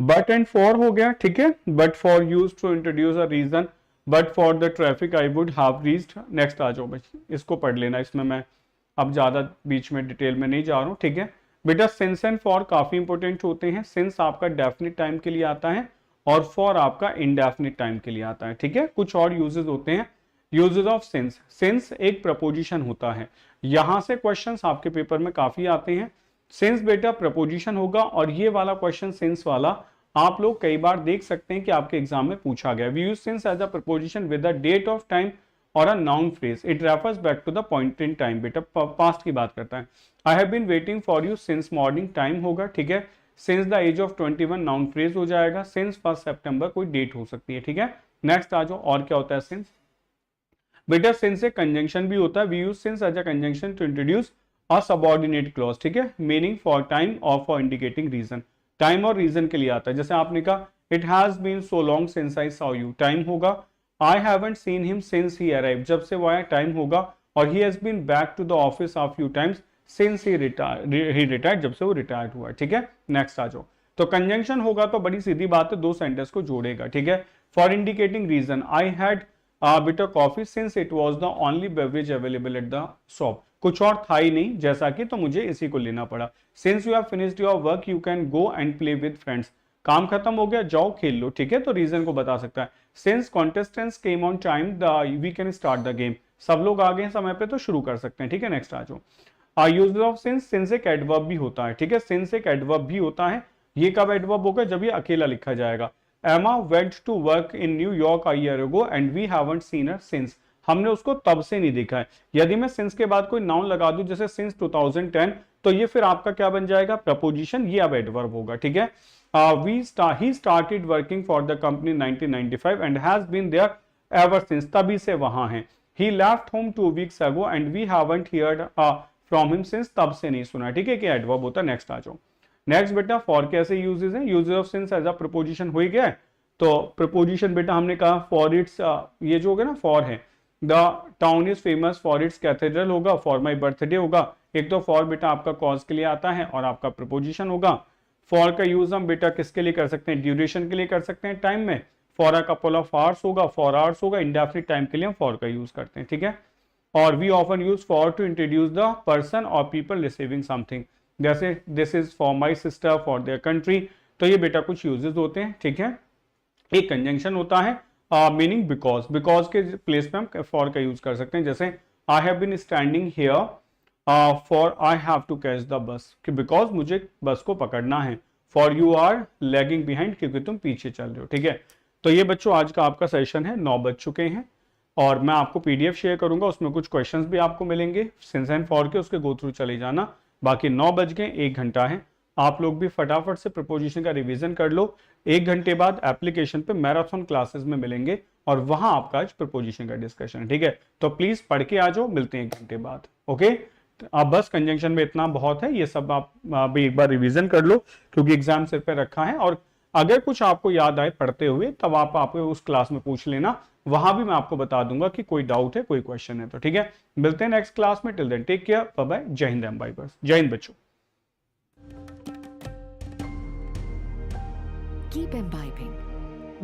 बट एंड फॉर हो गया, ठीक है। But for use to introduce a reason, but for the traffic I would have reached. Next आ जाओ बच्चे, इसको पढ़ लेना, इसमें मैं अब ज्यादा बीच में डिटेल में नहीं जा रहा हूं। ठीक है बेटा, सिंस एंड फॉर काफी इंपॉर्टेंट होते हैं। सिंस आपका डेफिनिट टाइम के लिए आता है और फॉर आपका इनडेफिनिट टाइम के लिए आता है। ठीक है, कुछ और यूजेस होते हैं। यूजेस ऑफ सिंस, सिंस एक प्रपोजिशन होता है, यहां से क्वेश्चंस आपके पेपर में काफी आते हैं। सिंस बेटा प्रपोजिशन होगा और ये वाला क्वेश्चन सिंस वाला आप लोग कई बार देख सकते हैं कि आपके एग्जाम में पूछा गया। We use since as a preposition with the date of time और a noun phrase, it refers back to the point in time. बेटा पास्ट की बात करता है। I have been waiting for you since morning, time होगा। ठीक है, since the age of 21 noun phrase हो जाएगा। सिंस 1 सितंबर कोई डेट हो सकती है। ठीक है, नेक्स्ट आ जाओ, और क्या होता है सिंस? बेटा सिंस एक कंजंक्शन भी होता है, we use since as a conjunction to introduce a subordinate clause, ठीक है, मीनिंग फॉर टाइम और फॉर इंडिकेटिंग रीजन, टाइम और रीजन के लिए आता है। जैसे आपने कहा it has been so long since I saw you, time होगा, I haven't seen him since he arrived, जब से वो आया टाइम होगा, और he has been back to the office a few times since he retired, जब से वो रिटायर्ड हुआ, ठीक है। नेक्स्ट आ जाओ, तो कंजंक्शन होगा तो बड़ी सीधी बात है, दो सेंटेंस को जोड़ेगा, ठीक है। For indicating reason, I had bitter coffee since it was the only beverage available at the shop, कुछ और था ही नहीं जैसा कि, तो मुझे इसी को लेना पड़ा। Since you have finished your work you can go and play with friends, काम खत्म हो गया, जाओ खेल लो, ठीक है, तो रीजन को बता सकता है। Since contestants came on time we can start the game, सब लोग आ गए समय पे तो शुरू कर सकते हैं, ठीक है। नेक्स्ट आ जाओ, यूज ऑफ सिंस, सिंस एक एडवर्ब भी होता है, ठीक है, सिंस एक एडवर्ब भी होता है। ये कब एडवर्ब होगा, जब ये अकेला लिखा जाएगा। Emma went to work in New York a year ago and we haven't seen her since, हमने उसको तब से नहीं देखा है। यदि मैं सिंस के बाद कोई नाउन लगा दूं जैसे सिंस 2010, तो ये फिर आपका क्या बन जाएगा, प्रपोजिशन, ये अब एडवर्ब होगा, ठीक है। he started working for the company in 1995 and has been there ever since, तभी से वहां है। he left home 2 weeks ago and we haven't heard from him since, तब से नहीं सुना, ठीक है, कि एडवर्ब होता है। नेक्स्ट आ जाओ, नेक्स्ट बेटा फॉर कैसे यूजेस है, uses of since as a preposition हो गया है, तो प्रपोजिशन बेटा हमने कहा फॉर इट्स, ये जो होगा ना फॉर है, the town is famous for its cathedral होगा, फॉर माई बर्थडे होगा, एक तो फॉर बेटा आपका कॉज के लिए आता है और आपका प्रपोजिशन होगा। फॉर का यूज हम बेटा किसके लिए कर सकते हैं, ड्यूरेशन के लिए कर सकते हैं टाइम में, for a couple of hours होगा, फॉर आवर्स होगा, इंडेफिनिट टाइम के लिए हम फॉर का यूज करते हैं, ठीक है। और we often use for to introduce the person or people receiving something, जैसे this is for my sister, for their country, तो ये बेटा कुछ यूजेस होते हैं, ठीक है। एक कंजंक्शन होता है मीनिंग बिकॉज, बिकॉज के प्लेस पे हम फॉर का यूज कर सकते हैं, जैसे I have been standing here for I have to catch the bus, कि बिकॉज मुझे बस को पकड़ना है, for you are lagging behind, क्योंकि तुम पीछे चल रहे हो, ठीक है। तो ये बच्चों आज का आपका सेशन है, 9 बज चुके हैं और मैं आपको पीडीएफ शेयर करूंगा, उसमें कुछ क्वेश्चंस भी आपको मिलेंगे सिंस एंड फॉर के, उसके गो थ्रू चले जाना। बाकी 9 बज गए, 1 घंटा है, आप लोग भी फटाफट से प्रपोजिशन का रिवीजन कर लो। 1 घंटे बाद एप्लीकेशन पे मैराथन क्लासेस में मिलेंगे और वहां आपका आज प्रपोजिशन का डिस्कशन है, ठीक है। तो प्लीज पढ़ के आ जाओ, मिलते हैं 1 घंटे बाद, ओके। अब बस कंजंक्शन में इतना बहुत है, ये सब आप भी एक बार रिवीजन कर लो क्योंकि एग्जाम सिर पे रखा है, और अगर कुछ आपको याद आए पढ़ते हुए तब आप आपको उस क्लास में पूछ लेना, वहां भी मैं आपको बता दूंगा कि कोई डाउट है, कोई क्वेश्चन है तो, ठीक है। मिलते हैं नेक्स्ट क्लास में, till then take care, bye bye, जय हिंद एम्बाइबर्स, जय हिंद बच्चों। Keep imbibing.